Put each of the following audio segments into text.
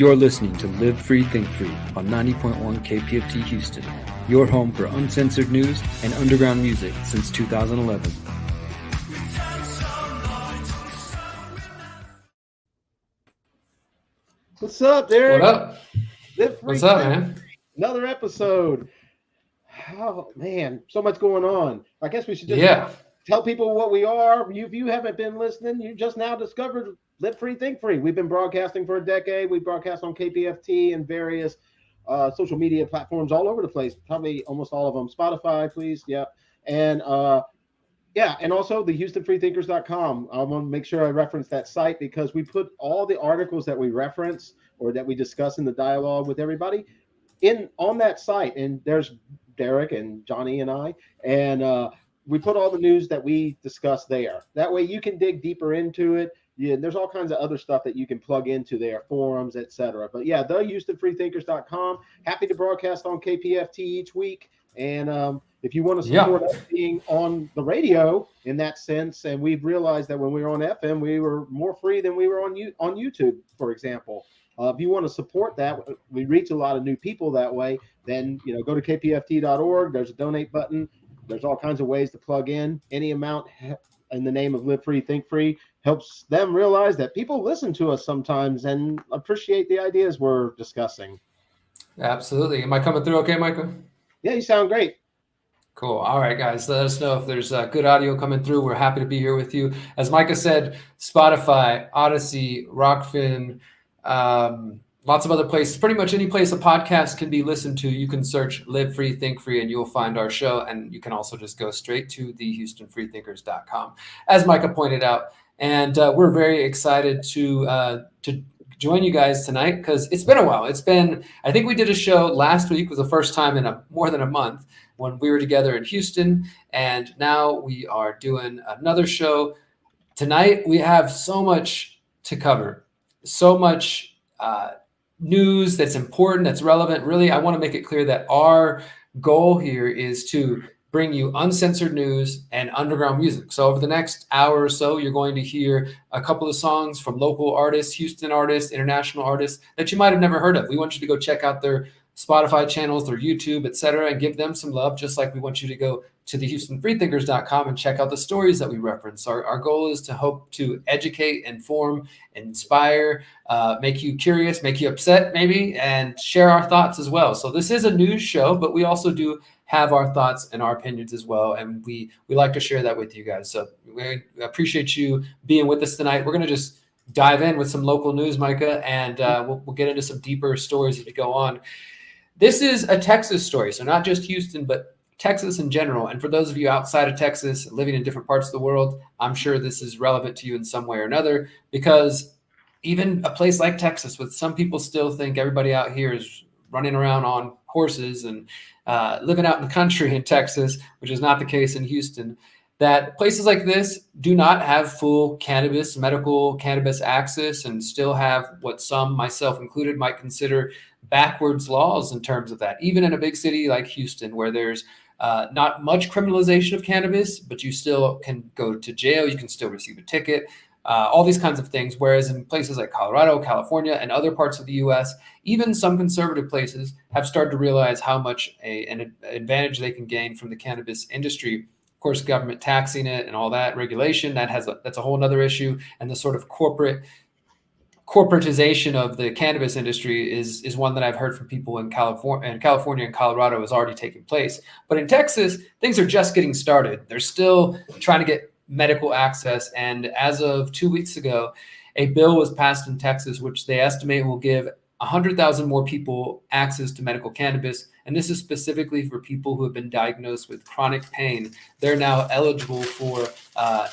You're listening to Live Free, Think Free on 90.1 KPFT Houston, your home for uncensored news and underground music since 2011. What's up, Derrick? What up? Live Free, What's up, Think man? Free. Another episode. Oh, man, so much going on. I guess we should just tell people what we are. If you haven't been listening, you just now discovered Live Free, Think Free. We've been broadcasting for a decade. We broadcast on KPFT and various social media platforms all over the place, probably almost all of them. Spotify, please. Yeah. And and also the HoustonFreeThinkers.com. I want to make sure I reference that site because we put all the articles that we reference or that we discuss in the dialogue with everybody on that site. And there's Derrick and Johnny and I, and we put all the news that we discuss there. That way you can dig deeper into it. Yeah, there's all kinds of other stuff that you can plug into there, forums, etc. But yeah, the HoustonFreeThinkers.com. Happy to broadcast on KPFT each week. And if you want to support us being on the radio in that sense, and we've realized that when we were on FM, we were more free than we were on YouTube, for example. If you want to support that, we reach a lot of new people that way, then go to kpft.org. There's a donate button. There's all kinds of ways to plug in. Any amount in the name of Live Free, Think Free helps them realize that people listen to us sometimes and appreciate the ideas we're discussing. Absolutely. Am I coming through okay, Micah? Yeah, you sound great. Cool. All right, guys. Let us know if there's good audio coming through. We're happy to be here with you. As Micah said, Spotify, Odyssey, Rockfin, lots of other places. Pretty much any place a podcast can be listened to, you can search Live Free, Think Free, and you'll find our show. And you can also just go straight to the HoustonFreeThinkers.com, as Micah pointed out. And we're very excited to join you guys tonight because it's been a while. I think we did a show last week, was the first time in more than a month when we were together in Houston. And now we are doing another show. Tonight, we have so much to cover, so much news that's important, that's relevant. Really, I want to make it clear that our goal here is to bring you uncensored news and underground music. So over the next hour or so, you're going to hear a couple of songs from local artists, Houston artists, international artists that you might have never heard of. We want you to go check out their Spotify channels, their YouTube, etc., and give them some love, just like we want you to go to the HoustonFreeThinkers.com and check out the stories that we reference. Our goal is to hope to educate, inform, inspire, make you curious, make you upset maybe, and share our thoughts as well. So this is a news show, but we also do have our thoughts and our opinions as well, and we like to share that with you guys. So we appreciate you being with us tonight. We're going to just dive in with some local news, Micah, and we'll get into some deeper stories as we go on. This is a Texas story, so not just Houston, but Texas in general. And for those of you outside of Texas, living in different parts of the world, I'm sure this is relevant to you in some way or another, because even a place like Texas, with some people still think everybody out here is running around on horses and living out in the country in Texas, which is not the case in Houston, that places like this do not have full medical cannabis access and still have what some, myself included, might consider backwards laws in terms of that. Even in a big city like Houston, where there's not much criminalization of cannabis, but you still can go to jail, you can still receive a ticket, all these kinds of things. Whereas in places like Colorado, California, and other parts of the U.S., even some conservative places have started to realize how much an advantage they can gain from the cannabis industry. Of course, government taxing it and all that regulation, that's a whole other issue. And the sort of corporatization of the cannabis industry is one that I've heard from people in California and Colorado is already taking place. But in Texas, things are just getting started. They're still trying to get medical access. And as of 2 weeks ago, a bill was passed in Texas, which they estimate will give 100,000 more people access to medical cannabis. And this is specifically for people who have been diagnosed with chronic pain. They're now eligible for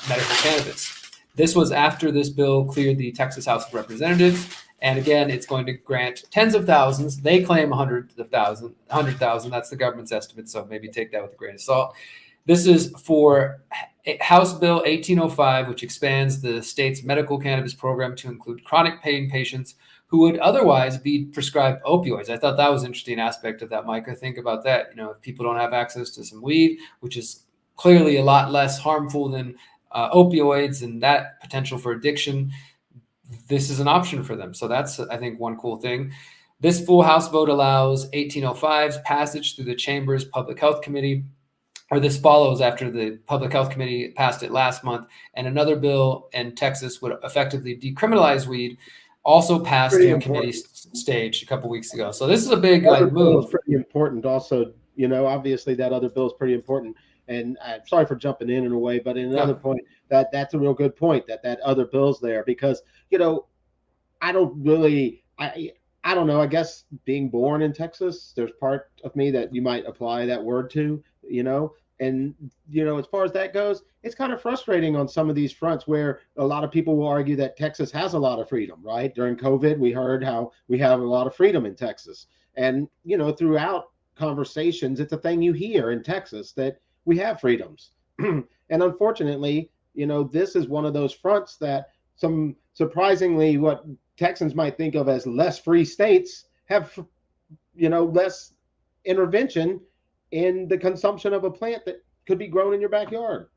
medical cannabis. This was after this bill cleared the Texas House of Representatives. And again, it's going to grant tens of thousands. They claim 100,000. That's the government's estimate. So maybe take that with a grain of salt. This is for House Bill 1805, which expands the state's medical cannabis program to include chronic pain patients who would otherwise be prescribed opioids. I thought that was an interesting aspect of that, Micah. Think about that. If people don't have access to some weed, which is clearly a lot less harmful than opioids and that potential for addiction, this is an option for them. So that's, I think, one cool thing. This full House vote allows 1805's passage through the Chamber's Public Health Committee, or this follows after the Public Health Committee passed it last month, and another bill in Texas would effectively decriminalize weed, also passed through a committee stage a couple weeks ago. So this is a big move. It's pretty important also, obviously that other bill is pretty important. And I'm sorry for jumping in a way, but in another point, that's a real good point that other bill's there, because, I don't know, I guess being born in Texas, there's part of me that you might apply that word to, and, as far as that goes, it's kind of frustrating on some of these fronts where a lot of people will argue that Texas has a lot of freedom, right? During COVID, we heard how we have a lot of freedom in Texas. And, throughout conversations, it's a thing you hear in Texas that we have freedoms. And unfortunately, this is one of those fronts that some surprisingly what Texans might think of as less free states have, less intervention in the consumption of a plant that could be grown in your backyard,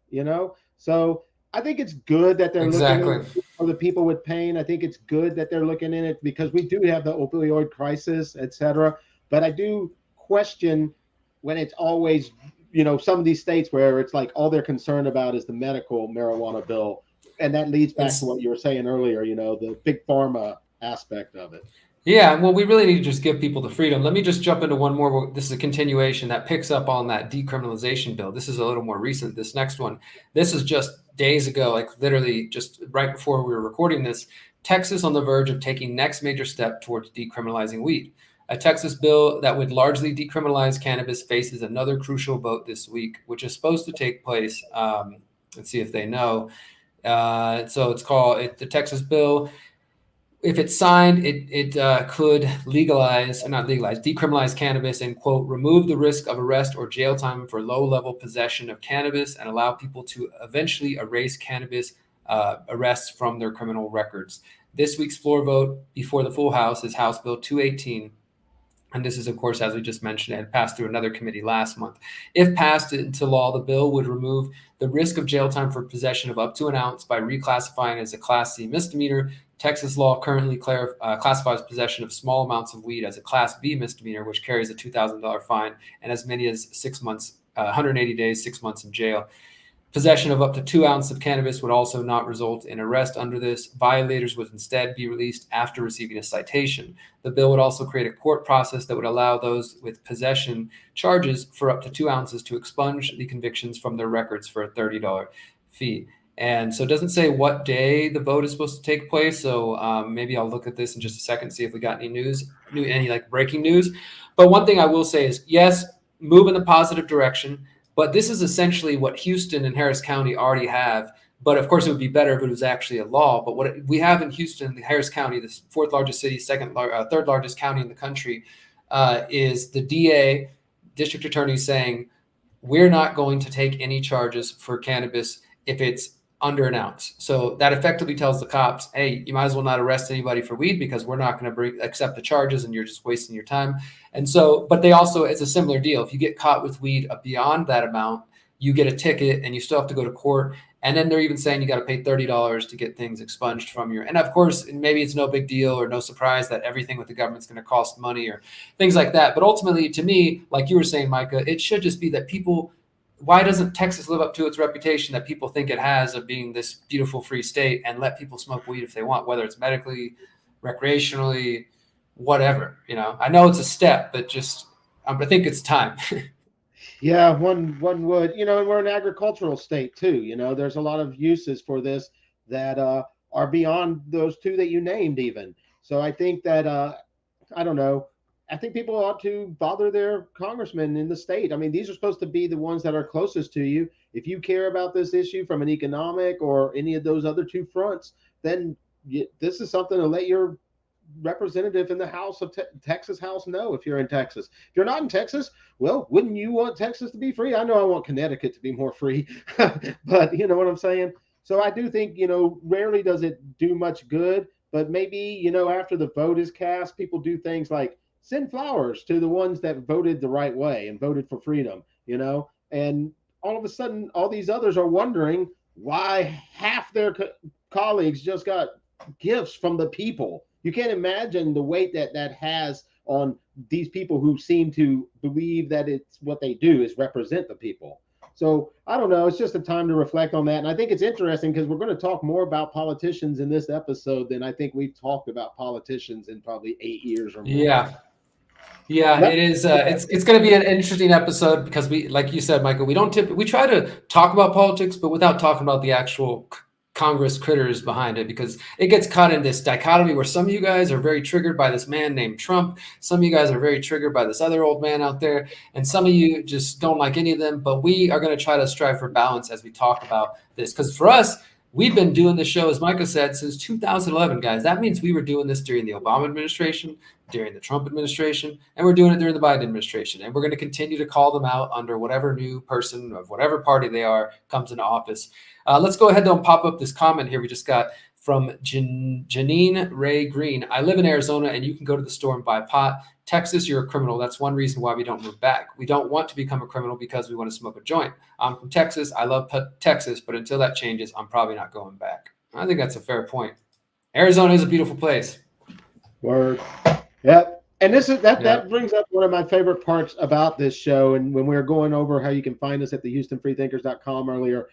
So I think it's good that they're looking for the people with pain. I think it's good that they're looking in it because we do have the opioid crisis, et cetera. But I do question when it's always, some of these states where it's like all they're concerned about is the medical marijuana bill. And that leads back to what you were saying earlier, the big pharma aspect of it. Yeah, well, we really need to just give people the freedom. Let me just jump into one more. This is a continuation that picks up on that decriminalization bill. This is a little more recent. This next one, this is just days ago, like literally just right before we were recording this. Texas on the verge of taking next major step towards decriminalizing weed. A Texas bill that would largely decriminalize cannabis faces another crucial vote this week, which is supposed to take place. Let's see if they know. So it's called the Texas bill. If it's signed, it could decriminalize cannabis and, quote, remove the risk of arrest or jail time for low-level possession of cannabis and allow people to eventually erase cannabis arrests from their criminal records. This week's floor vote before the full House is House Bill 218. And this is, of course, as we just mentioned, it passed through another committee last month. If passed into law, the bill would remove the risk of jail time for possession of up to an ounce by reclassifying as a Class C misdemeanor. Texas law currently classifies possession of small amounts of weed as a Class B misdemeanor, which carries a $2,000 fine and as many as 6 months, 180 days, 6 months in jail. Possession of up to 2 ounces of cannabis would also not result in arrest under this. Violators would instead be released after receiving a citation. The bill would also create a court process that would allow those with possession charges for up to 2 ounces to expunge the convictions from their records for a $30 fee. And so it doesn't say what day the vote is supposed to take place. So maybe I'll look at this in just a second, see if we got any breaking news. But one thing I will say is, yes, move in the positive direction. But this is essentially what Houston and Harris County already have. But of course, it would be better if it was actually a law. But what we have in Houston, Harris County, the fourth largest city, third largest county in the country, is the DA, district attorney, saying we're not going to take any charges for cannabis if it's under an ounce. So that effectively tells the cops, hey, you might as well not arrest anybody for weed because we're not going to accept the charges and you're just wasting your time. And so, but they also, it's a similar deal. If you get caught with weed beyond that amount, you get a ticket and you still have to go to court. And then they're even saying you got to pay $30 to get things expunged from your, and of course, maybe it's no big deal or no surprise that everything with the government's going to cost money or things like that. But ultimately, to me, like you were saying, Micah, it should just be that people, why doesn't Texas live up to its reputation that people think it has of being this beautiful free state and let people smoke weed if they want, whether it's medically, recreationally, whatever, I know it's a step, but just, I think it's time. Yeah, one would, and we're an agricultural state too, there's a lot of uses for this that are beyond those two that you named even. So I think that, I don't know, I think people ought to bother their congressmen in the state. I mean, these are supposed to be the ones that are closest to you. If you care about this issue from an economic or any of those other two fronts, then this is something to let your representative in the House of Texas House know if you're in Texas. If you're not in Texas, well, wouldn't you want Texas to be free? I know I want Connecticut to be more free, but you know what I'm saying? So I do think, rarely does it do much good, but maybe, after the vote is cast, people do things like send flowers to the ones that voted the right way and voted for freedom, and all of a sudden, all these others are wondering why half their colleagues just got gifts from the people. You can't imagine the weight that has on these people who seem to believe that it's what they do is represent the people. So I don't know. It's just a time to reflect on that. And I think it's interesting because we're going to talk more about politicians in this episode than I think we've talked about politicians in probably 8 years or more. Yeah, it is. It's going to be an interesting episode because we, like you said, Michael, we try to talk about politics, but without talking about the actual Congress critters behind it, because it gets caught in this dichotomy where some of you guys are very triggered by this man named Trump. Some of you guys are very triggered by this other old man out there. And some of you just don't like any of them. But we are going to try to strive for balance as we talk about this. Because for us, we've been doing this show, as Micah said, since 2011, guys. That means we were doing this during the Obama administration, during the Trump administration, and we're doing it during the Biden administration. And we're going to continue to call them out under whatever new person of whatever party they are comes into office. Let's go ahead and pop up this comment here we just got from Janine Ray Green. I live in Arizona, and you can go to the store and buy pot. Texas, you're a criminal. That's one reason why we don't move back. We don't want to become a criminal because we want to smoke a joint. I'm from Texas. I love Texas, but until that changes, I'm probably not going back. I think that's a fair point. Arizona is a beautiful place. Word. Yep. And that brings up one of my favorite parts about this show. And when we were going over how you can find us at the HoustonFreeThinkers.com earlier,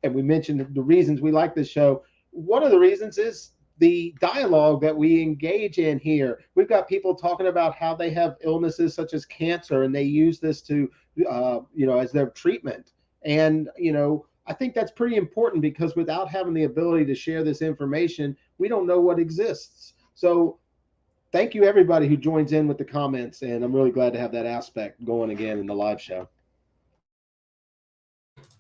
and we mentioned the reasons we like this show, one of the reasons is the dialogue that we engage in here. We've got people talking about how they have illnesses such as cancer, and they use this to, as their treatment. And, I think that's pretty important because without having the ability to share this information, we don't know what exists. So thank you, everybody who joins in with the comments. And I'm really glad to have that aspect going again in the live show.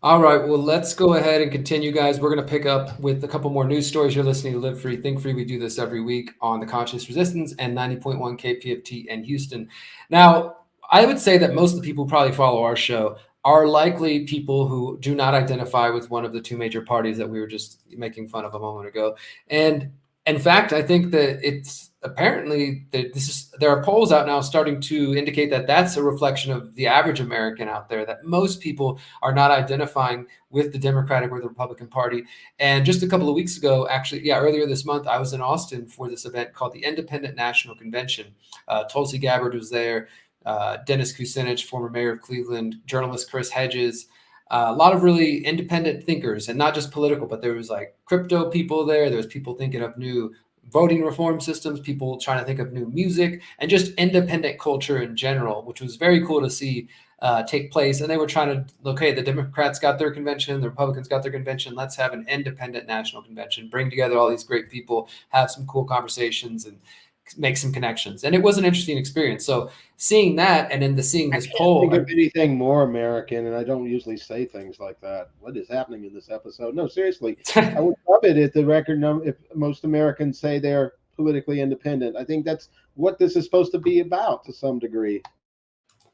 All right, well, let's go ahead and continue, guys. We're going to pick up with a couple more news stories. You're listening to Live Free, Think Free. We do this every week on the Conscious Resistance and 90.1 KPFT in Houston. Now, I would say that most of the people who probably follow our show are likely people who do not identify with one of the two major parties that we were just making fun of a moment ago. And in fact, I think that it's apparently there are polls out now starting to indicate that that's a reflection of the average American out there, that most people are not identifying with the Democratic or the Republican Party. And just a couple of weeks ago, actually, earlier this month, I was in Austin for this event called the Independent National Convention. Tulsi Gabbard was there, Dennis Kucinich, former mayor of Cleveland, journalist Chris Hedges, a lot of really independent thinkers, and not just political, but there was like crypto people there. There was people thinking of new voting reform systems, people trying to think of new music, and just independent culture in general, which was very cool to see take place. And they were trying to, okay, the Democrats got their convention, the Republicans got their convention. Let's have an independent national convention, bring together all these great people, have some cool conversations, and make some connections. And it was an interesting experience. So seeing that, and then seeing this poll. I can't think of anything more American, and I don't usually say things like that. What is happening in this episode? No, seriously. I would love it if the record number, if most Americans say they're politically independent. I think that's what this is supposed to be about to some degree.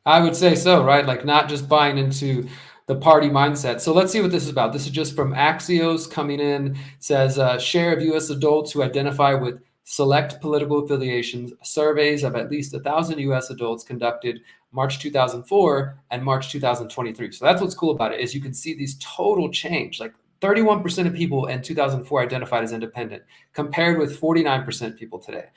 I would say so, right? Like not just buying into the party mindset. So let's see what this is about. This is just from Axios coming in. It says share of U.S. adults who identify with select political affiliations. Surveys of at least 1,000 U.S. adults conducted March 2004 and March 2023. So that's what's cool about it, is you can see these total change. Like 31% of people in 2004 identified as independent, compared with 49% people today.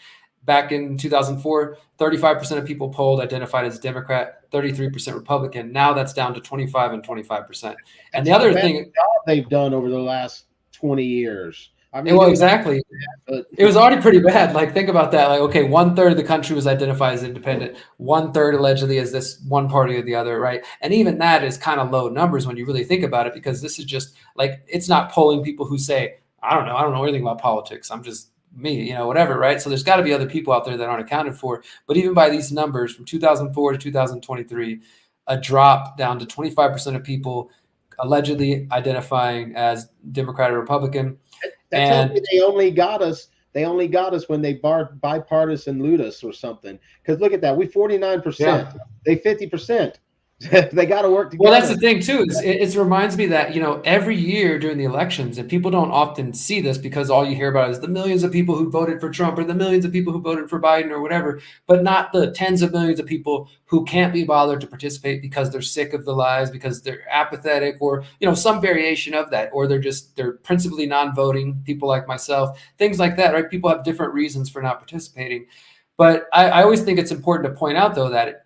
Back in 2004, 35% of people polled identified as Democrat, 33% Republican. Now that's down to 25 and 25%. And the other thing they've done over the last 20 years. I mean, well, exactly. It was already pretty bad. Like, think about that. Like, okay, 1/3 of the country was identified as independent. 1/3 allegedly as this one party or the other, right? And even that is kind of low numbers when you really think about it, because this is just like, it's not polling people who say, I don't know anything about politics. I'm just me, whatever, right? So there's got to be other people out there that aren't accounted for. But even by these numbers from 2004 to 2023, a drop down to 25% of people allegedly identifying as Democrat or Republican. And they only got us when they bipartisan loot us or something. Because look at that, we 49%, they 50%. They got to work together. Well, that's the thing too. Is it reminds me that, you know, every year during the elections, and people don't often see this because all you hear about is the millions of people who voted for Trump or the millions of people who voted for Biden or whatever, but not the tens of millions of people who can't be bothered to participate because they're sick of the lies, because they're apathetic, or, you know, some variation of that, or they're principally non-voting, people like myself, things like that, right? People have different reasons for not participating. But I always think it's important to point out, though, that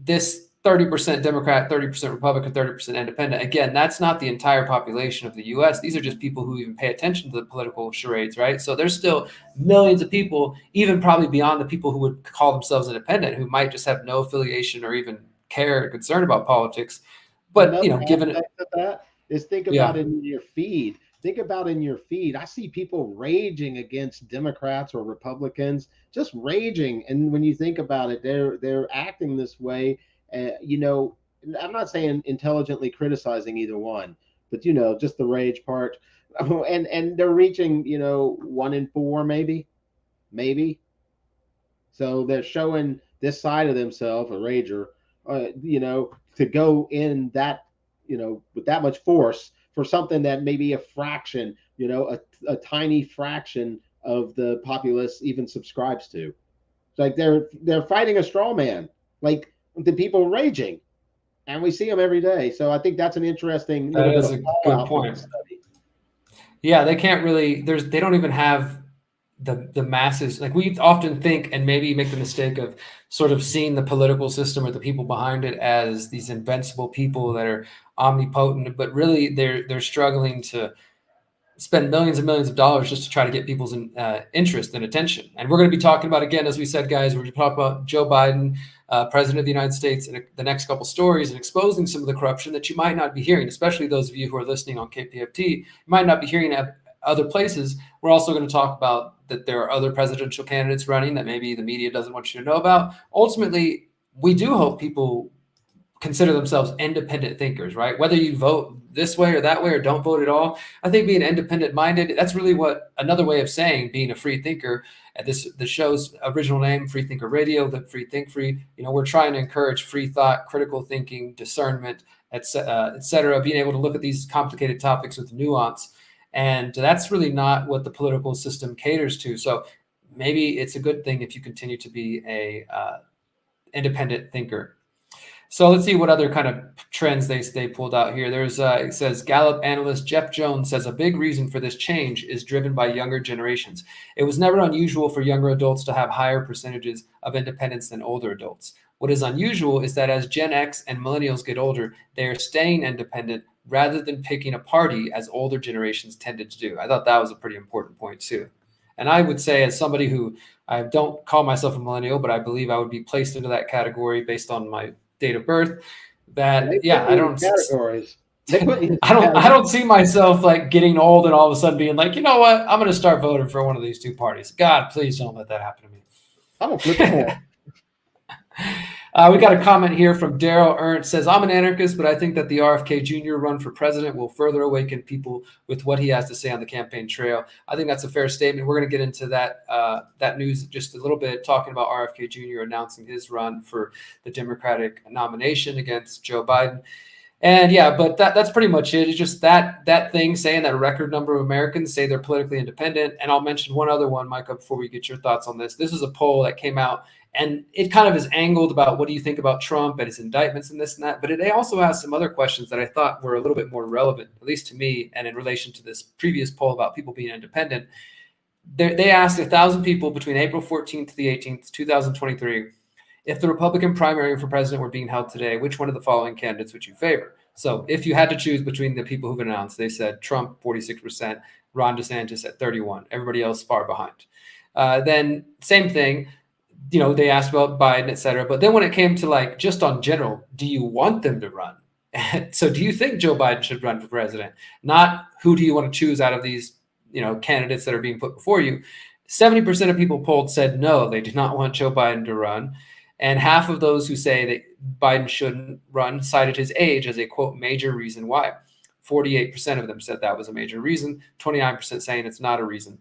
this 30% Democrat, 30% Republican, 30% independent, again, that's not the entire population of the US. These are just people who even pay attention to the political charades, right? So there's still millions of people, even probably beyond the people who would call themselves independent, who might just have no affiliation or even care or concern about politics. But, Another you know, given it, aspect of that is think about yeah, it in your feed. Think about in your feed. I see people raging against Democrats or Republicans, just raging. And when you think about it, they're acting this way. You know, I'm not saying intelligently criticizing either one, but you know, just the rage part. And they're reaching, you know, 1 in 4 maybe. So they're showing this side of themselves, a rager, you know, to go in that, you know, with that much force for something that may be a fraction, you know, a tiny fraction of the populace even subscribes to. It's like they're fighting a straw man, like the people raging, and we see them every day. So I think that's an interesting little that bit is of a good fallout from the point. study. Yeah, they can't really, they don't even have the masses. Like, we often think and maybe make the mistake of sort of seeing the political system or the people behind it as these invincible people that are omnipotent, but really they're struggling to spend millions and millions of dollars just to try to get people's interest and attention. And we're going to be talking about, again, as we said, guys, we're going to talk about Joe Biden, president of the United States, in the next couple stories, and exposing some of the corruption that you might not be hearing, especially those of you who are listening on KPFT. You might not be hearing at other places. We're also going to talk about that there are other presidential candidates running that maybe the media doesn't want you to know about. Ultimately, we do hope people consider themselves independent thinkers, right? Whether you vote this way or that way or don't vote at all, I think being independent minded, that's really what another way of saying being a free thinker. The show's original name, Free Thinker Radio, the Free Think Free. You know, we're trying to encourage free thought, critical thinking, discernment, et cetera, being able to look at these complicated topics with nuance. And that's really not what the political system caters to. So maybe it's a good thing if you continue to be a independent thinker. So let's see what other kind of trends they pulled out here. There's it says Gallup analyst Jeff Jones says a big reason for this change is driven by younger generations. It was never unusual for younger adults to have higher percentages of independence than older adults. What is unusual is that as Gen X and millennials get older, they are staying independent rather than picking a party as older generations tended to do. I thought that was a pretty important point too. And I would say, as somebody who, I don't call myself a millennial, but I believe I would be placed into that category based on my date of birth, that I don't categories. They put you in I don't see myself like getting old and all of a sudden being like, you know what, I'm going to start voting for one of these two parties. God, please don't let that happen to me. I'm gonna flip it. We got a comment here from Daryl Ernst. Says, I'm an anarchist, but I think that the RFK Jr. run for president will further awaken people with what he has to say on the campaign trail. I think that's a fair statement. We're going to get into that news just a little bit, talking about RFK Jr. announcing his run for the Democratic nomination against Joe Biden. And yeah, but that's pretty much it. It's just that thing saying that a record number of Americans say they're politically independent. And I'll mention one other one, Micah, before we get your thoughts on this. This is a poll that came out, and it kind of is angled about what do you think about Trump and his indictments and this and that. But it also asked some other questions that I thought were a little bit more relevant, at least to me, and in relation to this previous poll about people being independent. They asked 1,000 people between April 14th to the 18th, 2023, if the Republican primary for president were being held today, which one of the following candidates would you favor? So if you had to choose between the people who've announced, they said Trump 46%, Ron DeSantis at 31%, everybody else far behind. Then same thing, you know, they asked about Biden, et cetera. But then when it came to like just on general, do you want them to run? So do you think Joe Biden should run for president? Not who do you want to choose out of these, you know, candidates that are being put before you. 70% of people polled said no, they do not want Joe Biden to run. And half of those who say that Biden shouldn't run cited his age as a, quote, major reason why. 48% of them said that was a major reason, 29% saying it's not a reason.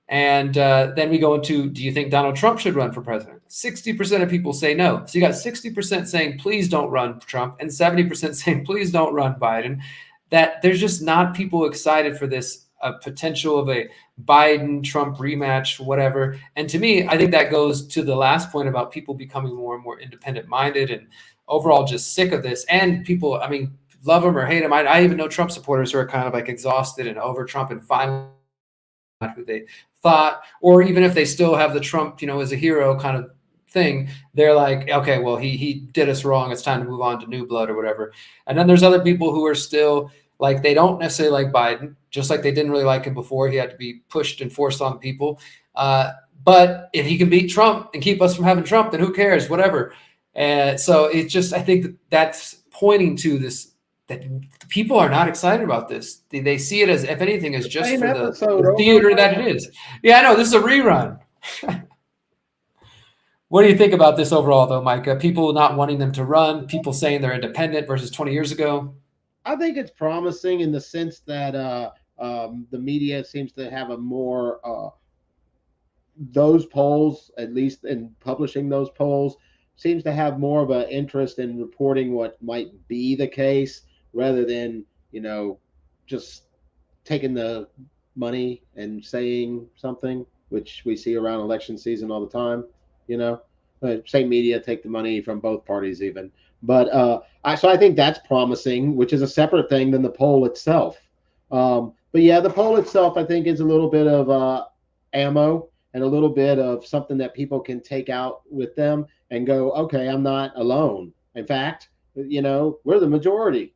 And then we go into, do you think Donald Trump should run for president? 60% of people say no. So you got 60% saying, please don't run Trump, and 70% saying, please don't run Biden. That there's just not people excited for this potential of a Biden-Trump rematch, whatever. And to me, I think that goes to the last point about people becoming more and more independent-minded and overall just sick of this. And people, I mean, love him or hate him. I even know Trump supporters who are kind of like exhausted and over Trump and finally not who they thought, or even if they still have the Trump, as a hero kind of thing, they're like, okay, well, he did us wrong. It's time to move on to new blood or whatever. And then there's other people who are still like, they don't necessarily like Biden, just like they didn't really like him before. He had to be pushed and forced on people. But if he can beat Trump and keep us from having Trump, then who cares? Whatever. And so it's just, I think that's pointing to this, that people are not excited about this. They see it as, if anything, as just for the theater that it is. Yeah, I know. This is a rerun. What do you think about this overall, though, Micah? People not wanting them to run, people saying they're independent versus 20 years ago? I think it's promising in the sense that the media seems to have a more those polls, at least in publishing those polls, seems to have more of an interest in reporting what might be the case rather than, just taking the money and saying something, which we see around election season all the time. Same media take the money from both parties even. But so I think that's promising, which is a separate thing than the poll itself. But yeah, the poll itself, I think, is a little bit of ammo and a little bit of something that people can take out with them and go, okay, I'm not alone. In fact, we're the majority.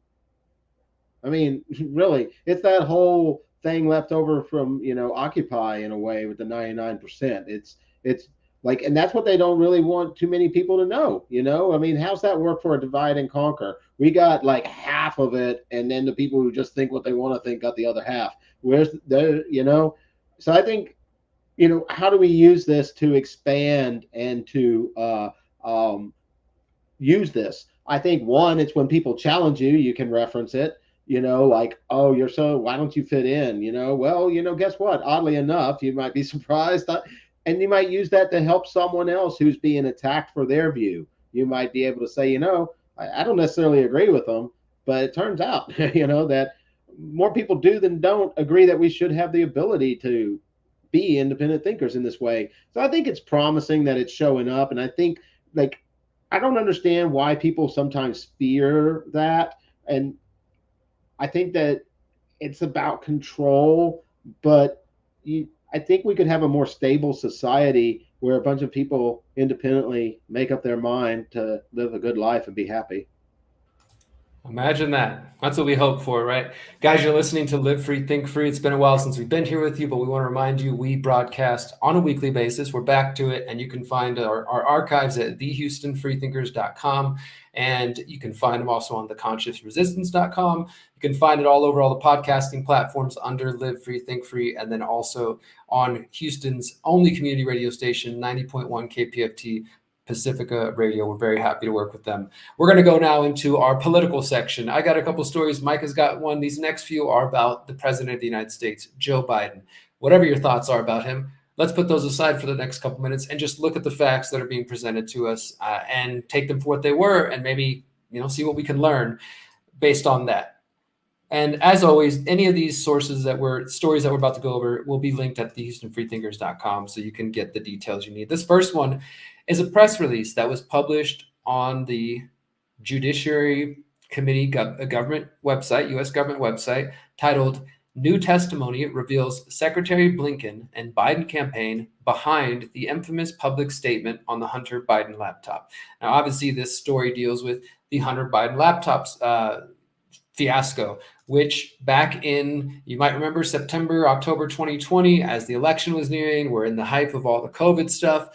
I mean, really, it's that whole thing left over from, Occupy in a way with the 99%. It's like, and that's what they don't really want too many people to know, I mean, how's that work for a divide and conquer? We got like half of it, and then the people who just think what they want to think got the other half. Where's the, so I think, how do we use this to expand and to use this? I think one, it's when people challenge you, you can reference it. Like, oh, why don't you fit in? Well, guess what? Oddly enough, you might be surprised, and you might use that to help someone else who's being attacked for their view. You might be able to say, I don't necessarily agree with them, but it turns out, that more people do than don't agree that we should have the ability to be independent thinkers in this way. So I think it's promising that it's showing up. And I think, I don't understand why people sometimes fear that. And I think that it's about control, but I think we could have a more stable society where a bunch of people independently make up their mind to live a good life and be happy. Imagine that. That's what we hope for, right? Guys, you're listening to Live Free, Think Free. It's been a while since we've been here with you, but we want to remind you, we broadcast on a weekly basis. We're back to it, and you can find our archives at thehoustonfreethinkers.com, and you can find them also on theconsciousresistance.com. You can find it all over all the podcasting platforms under Live Free, Think Free, and then also on Houston's only community radio station, 90.1 KPFT, Pacifica Radio. We're very happy to work with them. We're going to go now into our political section. I got a couple stories. Micah's got one. These next few are about the president of the United States, Joe Biden. Whatever your thoughts are about him, let's put those aside for the next couple minutes and just look at the facts that are being presented to us and take them for what they were, and maybe, see what we can learn based on that. And as always, any of these stories that we're about to go over will be linked at thehoustonfreethinkers.com, so you can get the details you need. This first one is a press release that was published on the Judiciary Committee government website, U.S. government website, titled "New Testimony Reveals Secretary Blinken and Biden Campaign Behind the Infamous Public Statement on the Hunter Biden Laptop." Now, obviously, this story deals with the Hunter Biden laptops fiasco, which back in, you might remember, October 2020, as the election was nearing, we're in the hype of all the COVID stuff.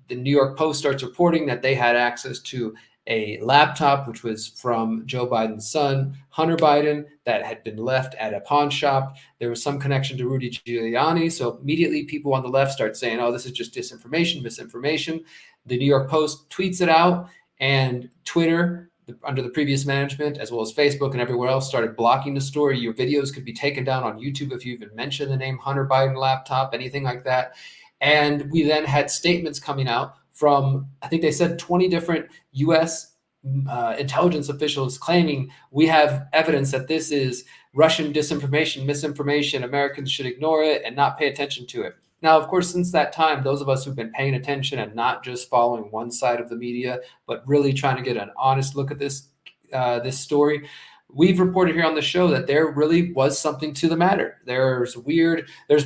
The New York Post starts reporting that they had access to a laptop, which was from Joe Biden's son, Hunter Biden, that had been left at a pawn shop. There was some connection to Rudy Giuliani. So immediately people on the left start saying, oh, this is just disinformation, misinformation. The New York Post tweets it out, and Twitter, under the previous management, as well as Facebook and everywhere else, started blocking the story. Your videos could be taken down on YouTube if you even mention the name Hunter Biden laptop, anything like that. And we then had statements coming out from, I think they said 20 different U.S. Intelligence officials claiming we have evidence that this is Russian disinformation, misinformation. Americans should ignore it and not pay attention to it. Now, of course, since that time, those of us who've been paying attention and not just following one side of the media, but really trying to get an honest look at this story, we've reported here on the show that there really was something to the matter. There's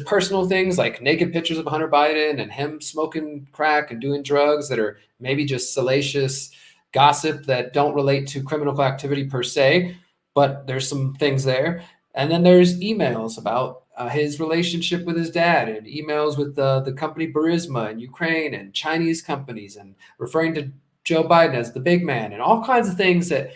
personal things like naked pictures of Hunter Biden and him smoking crack and doing drugs that are maybe just salacious gossip that don't relate to criminal activity per se, but there's some things there. And then there's emails about his relationship with his dad, and emails with the company Burisma in Ukraine and Chinese companies, and referring to Joe Biden as the big man, and all kinds of things that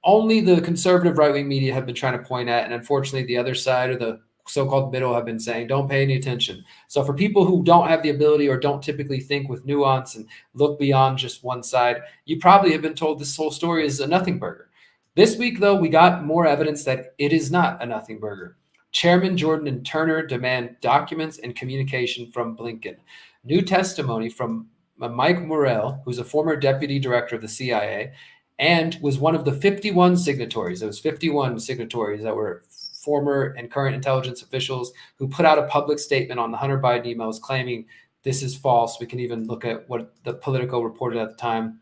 only the conservative right-wing media have been trying to point at. And unfortunately, the other side, or the so-called middle, have been saying, don't pay any attention. So for people who don't have the ability or don't typically think with nuance and look beyond just one side, you probably have been told this whole story is a nothing burger. This week, though, we got more evidence that it is not a nothing burger. Chairman Jordan and Turner demand documents and communication from Blinken. New testimony from Mike Morrell, who's a former deputy director of the CIA, and was one of the 51 signatories. There was 51 signatories that were former and current intelligence officials who put out a public statement on the Hunter Biden emails claiming this is false. We can even look at what the Politico reported at the time.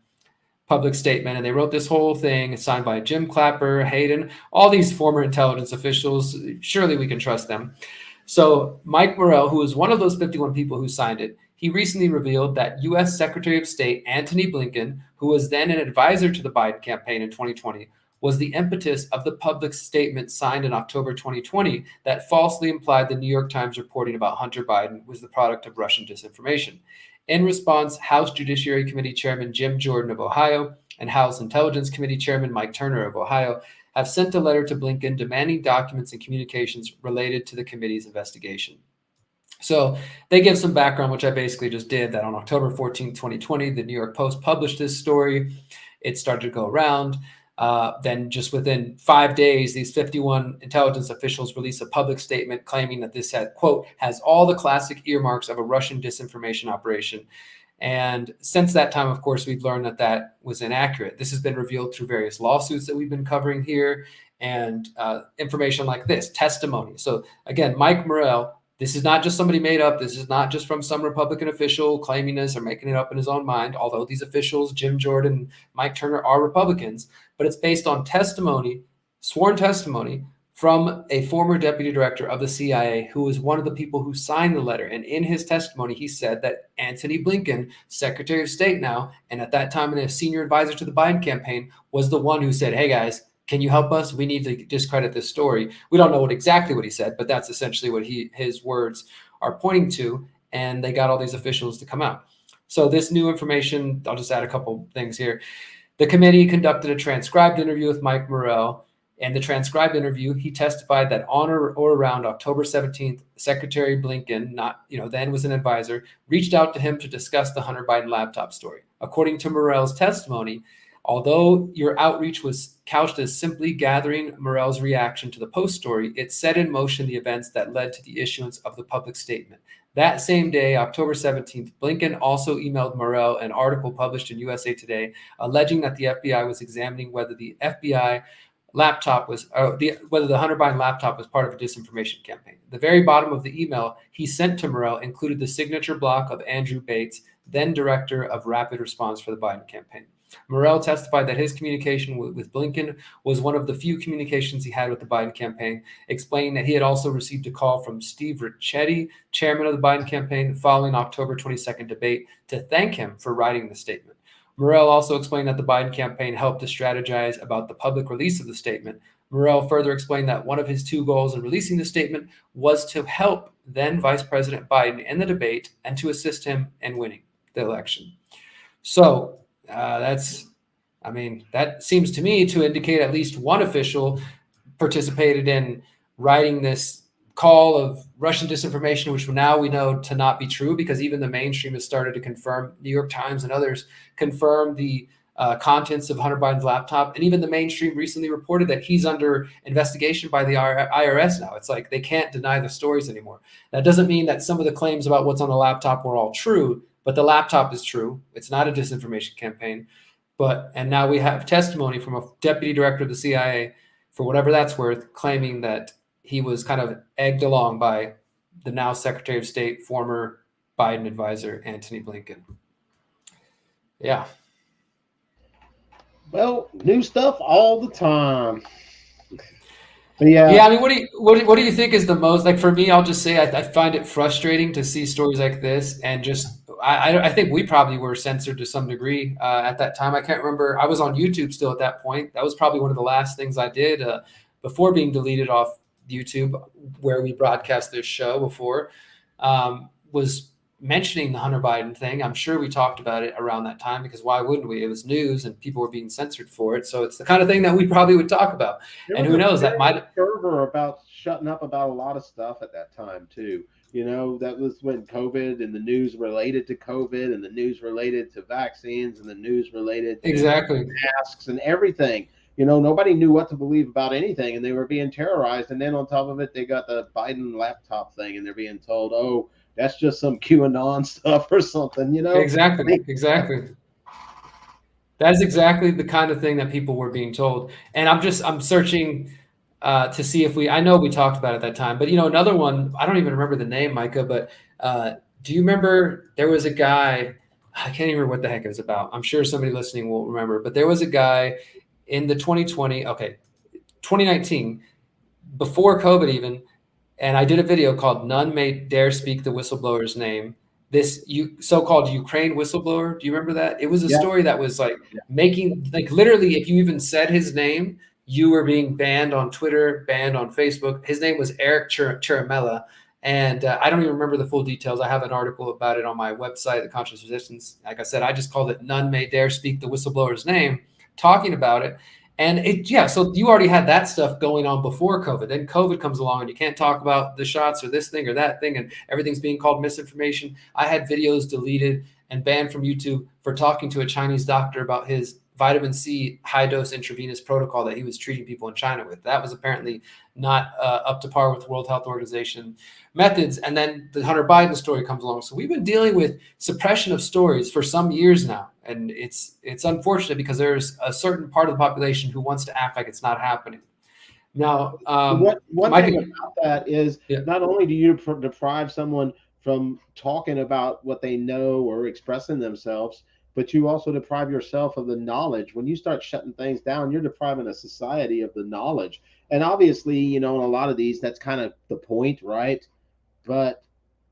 Public statement, and they wrote this whole thing. It's signed by Jim Clapper, Hayden, all these former intelligence officials. Surely we can trust them. So Mike Morrell, who was one of those 51 people who signed it, he recently revealed that U.S. Secretary of State Antony Blinken, who was then an advisor to the Biden campaign in 2020, was the impetus of the public statement signed in October 2020 that falsely implied the New York Times reporting about Hunter Biden was the product of Russian disinformation. In response, House Judiciary Committee Chairman Jim Jordan of Ohio and House Intelligence Committee Chairman Mike Turner of Ohio have sent a letter to Blinken demanding documents and communications related to the committee's investigation. So they give some background, which I basically just did, that on October 14, 2020, the New York Post published this story. It started to go around. Then just within 5 days, these 51 intelligence officials released a public statement claiming that this had, quote, has all the classic earmarks of a Russian disinformation operation. And since that time, of course, we've learned that that was inaccurate. This has been revealed through various lawsuits that we've been covering here, and information like this, testimony. So again, Mike Morrell, this is not just somebody made up. This is not just from some Republican official claiming this or making it up in his own mind, although these officials, Jim Jordan, Mike Turner, are Republicans, but it's based on testimony, sworn testimony from a former deputy director of the CIA who was one of the people who signed the letter. And in his testimony, he said that Antony Blinken, Secretary of State now, and at that time a senior advisor to the Biden campaign, was the one who said, hey guys, can you help us? We need to discredit this story. We don't know exactly what he said, but that's essentially what his words are pointing to. And they got all these officials to come out. So this new information, I'll just add a couple things here. The committee conducted a transcribed interview with Mike Morrell. In the transcribed interview, he testified that on or around October 17th, Secretary Blinken, then was an advisor, reached out to him to discuss the Hunter Biden laptop story. According to Morrell's testimony, although your outreach was couched as simply gathering Morrell's reaction to the Post story, it set in motion the events that led to the issuance of the public statement. That same day, October 17th, Blinken also emailed Morrell an article published in USA Today alleging that the FBI was examining whether the FBI laptop was, whether the Hunter Biden laptop was part of a disinformation campaign. The very bottom of the email he sent to Morrell included the signature block of Andrew Bates, then director of rapid response for the Biden campaign. Morrell testified that his communication with Blinken was one of the few communications he had with the Biden campaign, explaining that he had also received a call from Steve Ricchetti, chairman of the Biden campaign, following October 22nd debate to thank him for writing the statement. Morrell also explained that the Biden campaign helped to strategize about the public release of the statement. Morrell further explained that one of his two goals in releasing the statement was to help then Vice President Biden in the debate and to assist him in winning the election. So that seems to me to indicate at least one official participated in writing this call of Russian disinformation, which now we know to not be true, because even the mainstream has started to confirm, New York Times and others confirm the contents of Hunter Biden's laptop. And even the mainstream recently reported that he's under investigation by the IRS now. It's like they can't deny the stories anymore. That doesn't mean that some of the claims about what's on the laptop were all true, but the laptop is true. It's not a disinformation campaign. And now we have testimony from a deputy director of the CIA, for whatever that's worth, claiming that he was kind of egged along by the now Secretary of State, former Biden advisor, Antony Blinken. Yeah. Well, new stuff all the time. Yeah. I mean, what do you think is the most, like, for me, I'll just say I find it frustrating to see stories like this, and just I think we probably were censored to some degree at that time. I can't remember. I was on YouTube still at that point. That was probably one of the last things I did before being deleted off YouTube, where we broadcast this show before, was mentioning the Hunter Biden thing. I'm sure we talked about it around that time, because why wouldn't we? It was news and people were being censored for it. So it's the kind of thing that we probably would talk about. And who knows, that might fervor about shutting up about a lot of stuff at that time too. That was when COVID and the news related to COVID and the news related to vaccines and the news related to exactly masks and everything. Nobody knew what to believe about anything, and they were being terrorized. And then on top of it, they got the Biden laptop thing, and they're being told, "Oh, that's just some QAnon stuff or something." Exactly. That's exactly the kind of thing that people were being told. And I'm searching to see if I know we talked about it at that time, but another one, I don't even remember the name, Micah, but do you remember there was a guy, I can't even remember what the heck it was about. I'm sure somebody listening will remember, but there was a guy in the 2019, before COVID even, and I did a video called "None May Dare Speak the Whistleblower's Name." This so-called Ukraine whistleblower. Do you remember that? It was a story that was making, literally, if you even said his name, you were being banned on Twitter, banned on Facebook. His name was Eric Chiramella. And I don't even remember the full details. I have an article about it on my website, The Conscious Resistance. Like I said, I just called it "None May Dare Speak the Whistleblower's Name," talking about it. And so you already had that stuff going on before COVID. Then COVID comes along and you can't talk about the shots or this thing or that thing, and everything's being called misinformation. I had videos deleted and banned from YouTube for talking to a Chinese doctor about his vitamin C high-dose intravenous protocol that he was treating people in China with. That was apparently not up to par with World Health Organization methods. And then the Hunter Biden story comes along. So we've been dealing with suppression of stories for some years now. And it's unfortunate, because there's a certain part of the population who wants to act like it's not happening. Now, one thing about that is, not only do you deprive someone from talking about what they know or expressing themselves, but you also deprive yourself of the knowledge. When you start shutting things down, you're depriving a society of the knowledge. And obviously, in a lot of these, that's kind of the point, right? But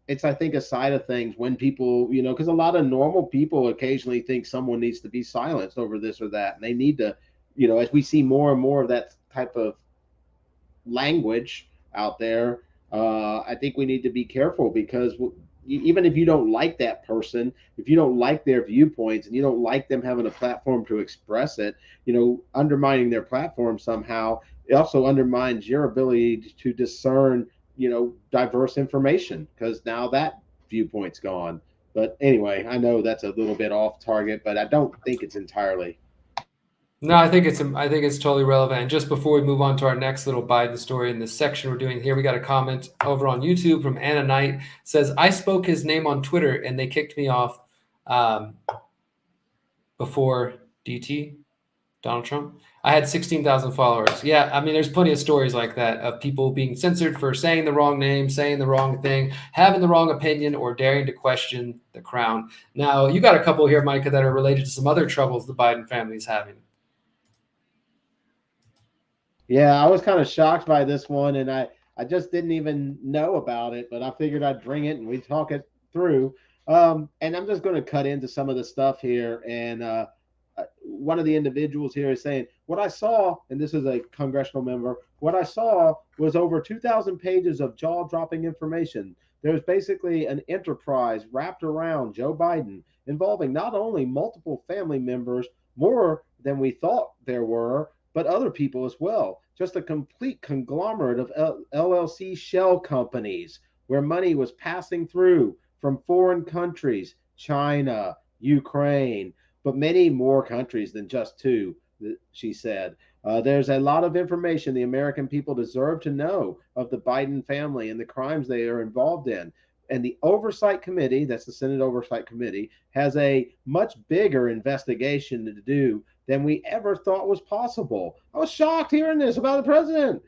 it's, I think, a side of things when people, because a lot of normal people occasionally think someone needs to be silenced over this or that. And they need to, as we see more and more of that type of language out there, I think we need to be careful, because even if you don't like that person, if you don't like their viewpoints and you don't like them having a platform to express it, undermining their platform somehow, it also undermines your ability to discern, diverse information, because now that viewpoint's gone. But anyway, I know that's a little bit off target, but I don't think it's entirely. No, I think it's totally relevant. And just before we move on to our next little Biden story in this section we're doing here, we got a comment over on YouTube from Anna Knight. Says, "I spoke his name on Twitter and they kicked me off before DT, Donald Trump. I had 16,000 followers." Yeah, I mean, there's plenty of stories like that of people being censored for saying the wrong name, saying the wrong thing, having the wrong opinion, or daring to question the crown. Now, you got a couple here, Micah, that are related to some other troubles the Biden family's having. Yeah, I was kind of shocked by this one, and I just didn't even know about it, but I figured I'd bring it and we'd talk it through. And I'm just going to cut into some of the stuff here. And one of the individuals here is saying, what I saw, and this is a congressional member, what I saw was over 2,000 pages of jaw-dropping information. There's basically an enterprise wrapped around Joe Biden involving not only multiple family members, more than we thought there were, but other people as well. Just a complete conglomerate of LLC shell companies where money was passing through from foreign countries, China, Ukraine, but many more countries than just two, she said. There's a lot of information the American people deserve to know of the Biden family and the crimes they are involved in. And the Oversight Committee, that's the Senate Oversight Committee, has a much bigger investigation to do than we ever thought was possible. I was shocked hearing this about the president.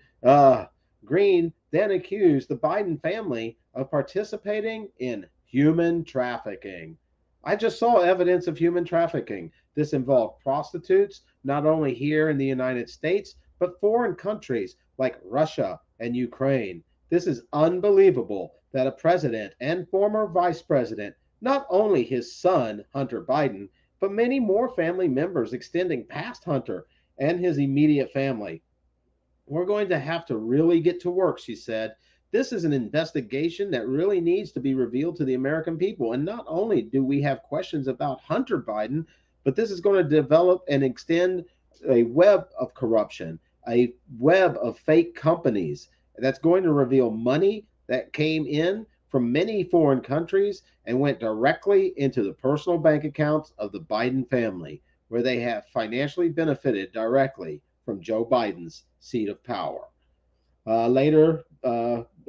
Green then accused the Biden family of participating in human trafficking. I just saw evidence of human trafficking. This involved prostitutes, not only here in the United States, but foreign countries like Russia and Ukraine. This is unbelievable that a president and former vice president, not only his son, Hunter Biden, but many more family members extending past Hunter and his immediate family. We're going to have to really get to work, she said. This is an investigation that really needs to be revealed to the American people. And not only do we have questions about Hunter Biden, but this is going to develop and extend a web of corruption, a web of fake companies that's going to reveal money that came in from many foreign countries and went directly into the personal bank accounts of the Biden family, where they have financially benefited directly from Joe Biden's seat of power. Later,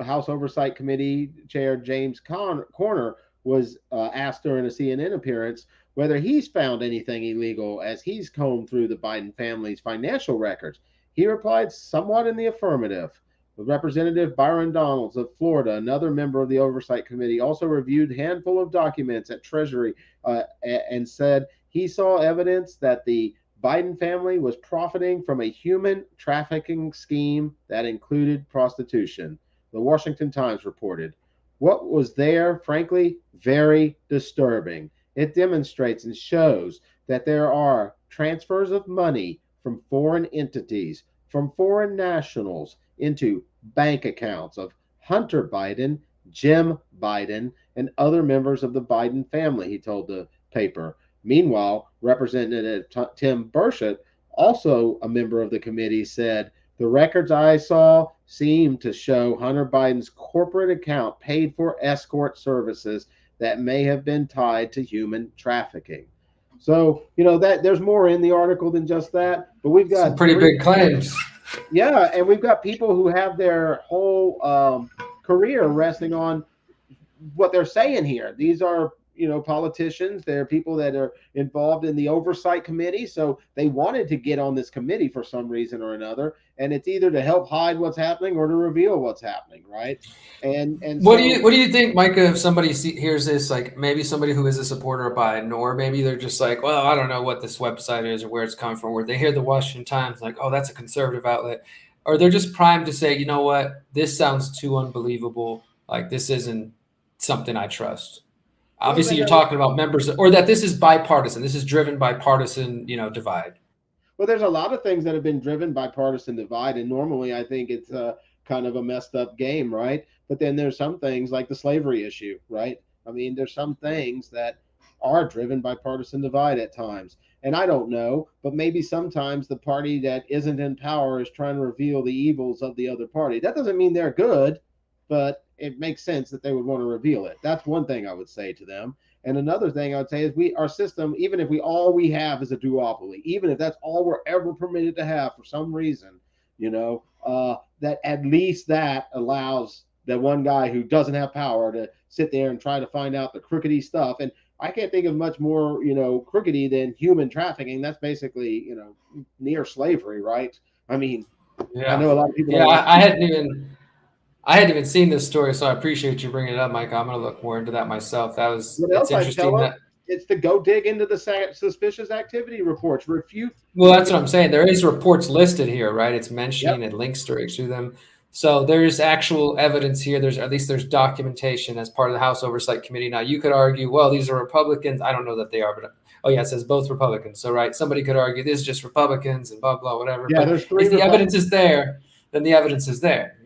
House Oversight Committee Chair James Corner was asked during a CNN appearance whether he's found anything illegal as he's combed through the Biden family's financial records. He replied somewhat in the affirmative. Representative Byron Donalds of Florida, another member of the Oversight Committee, also reviewed a handful of documents at Treasury and said he saw evidence that the Biden family was profiting from a human trafficking scheme that included prostitution. The Washington Times reported. What was there, frankly, very disturbing. It demonstrates and shows that there are transfers of money from foreign entities, from foreign nationals, into bank accounts of Hunter Biden, Jim Biden, and other members of the Biden family, he told the paper. Meanwhile, Representative Tim Burchett, also a member of the committee, said, the records I saw seem to show Hunter Biden's corporate account paid for escort services that may have been tied to human trafficking. So, that there's more in the article than just that, but we've got some pretty big claims. Yeah, and we've got people who have their whole career resting on what they're saying here. These are, politicians. They're people that are involved in the oversight committee. So they wanted to get on this committee for some reason or another. And it's either to help hide what's happening or to reveal what's happening, right? And what do you think, Micah, if somebody hears this, like maybe somebody who is a supporter of Biden, or maybe they're just like, well, I don't know what this website is or where it's coming from, where they hear the Washington Times, like, oh, that's a conservative outlet, or they're just primed to say, you know what, this sounds too unbelievable. Like, this isn't something I trust. Obviously, you're talking about members, or that this is bipartisan. This is driven by partisan, divide. Well, there's a lot of things that have been driven by partisan divide, and normally I think it's kind of a messed up game, right? But then there's some things like the slavery issue, right? I mean, there's some things that are driven by partisan divide at times. And I don't know, but maybe sometimes the party that isn't in power is trying to reveal the evils of the other party. That doesn't mean they're good, but it makes sense that they would want to reveal it. That's one thing I would say to them. And another thing I would say is our system, even if all we have is a duopoly, even if that's all we're ever permitted to have for some reason, that at least that allows that one guy who doesn't have power to sit there and try to find out the crookedy stuff. And I can't think of much more, crookedy than human trafficking. That's basically, near slavery, right? I mean, I know a lot of people. Yeah, I hadn't even seen this story, so I appreciate you bringing it up, Mike. I'm going to look more into that myself. It's interesting. It's to go dig into the suspicious activity reports. Well, that's what I'm saying. There is reports listed here, right? It's mentioning and links to them. So there's actual evidence here. There's documentation as part of the House Oversight Committee. Now, you could argue, well, these are Republicans. I don't know that they are, but it says both Republicans. So, right, somebody could argue this is just Republicans and blah, blah, whatever. Yeah, but if the evidence is there, then the evidence is there,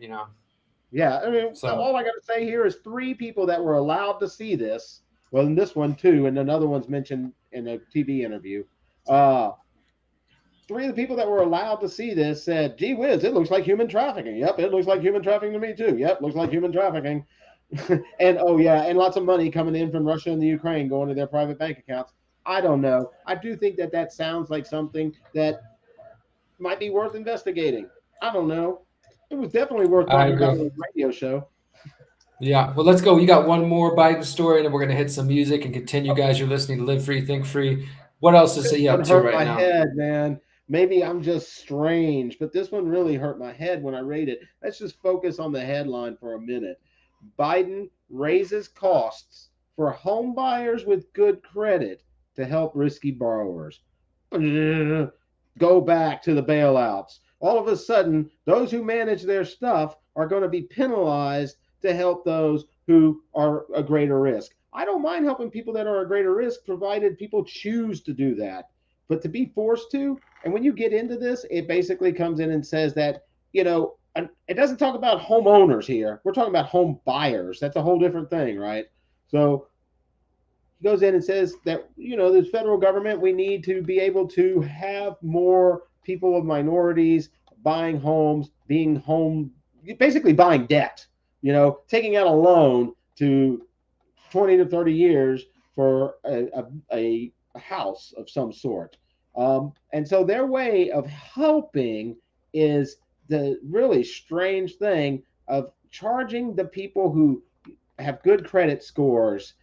Yeah, I mean, all I got to say here is 3 people that were allowed to see this. Well, in this one too, and another one's mentioned in a TV interview. 3 of the people that were allowed to see this said, gee whiz, it looks like human trafficking. Yep, it looks like human trafficking to me too. Yep, looks like human trafficking. and and lots of money coming in from Russia and the Ukraine going to their private bank accounts. I don't know. I do think that sounds like something that might be worth investigating. I don't know. It was definitely worth talking about on the radio show. Yeah. Well, let's go. You got one more Biden story, and then we're going to hit some music and continue, guys. You're listening to Live Free, Think Free. What else is he up One to hurt right my now? head, man. Maybe I'm just strange, but this one really hurt my head when I read it. Let's just focus on the headline for a minute. Biden raises costs for home buyers with good credit to help risky borrowers. Go back to the bailouts. All of a sudden, those who manage their stuff are going to be penalized to help those who are a greater risk. I don't mind helping people that are a greater risk, provided people choose to do that. But to be forced to, and when you get into this, it basically comes in and says that, it doesn't talk about homeowners here. We're talking about home buyers. That's a whole different thing, right? So he goes in and says that, the federal government, we need to be able to have more people of minorities buying homes, basically buying debt, taking out a loan to 20 to 30 years for a house of some sort. And so their way of helping is the really strange thing of charging the people who have good credit scores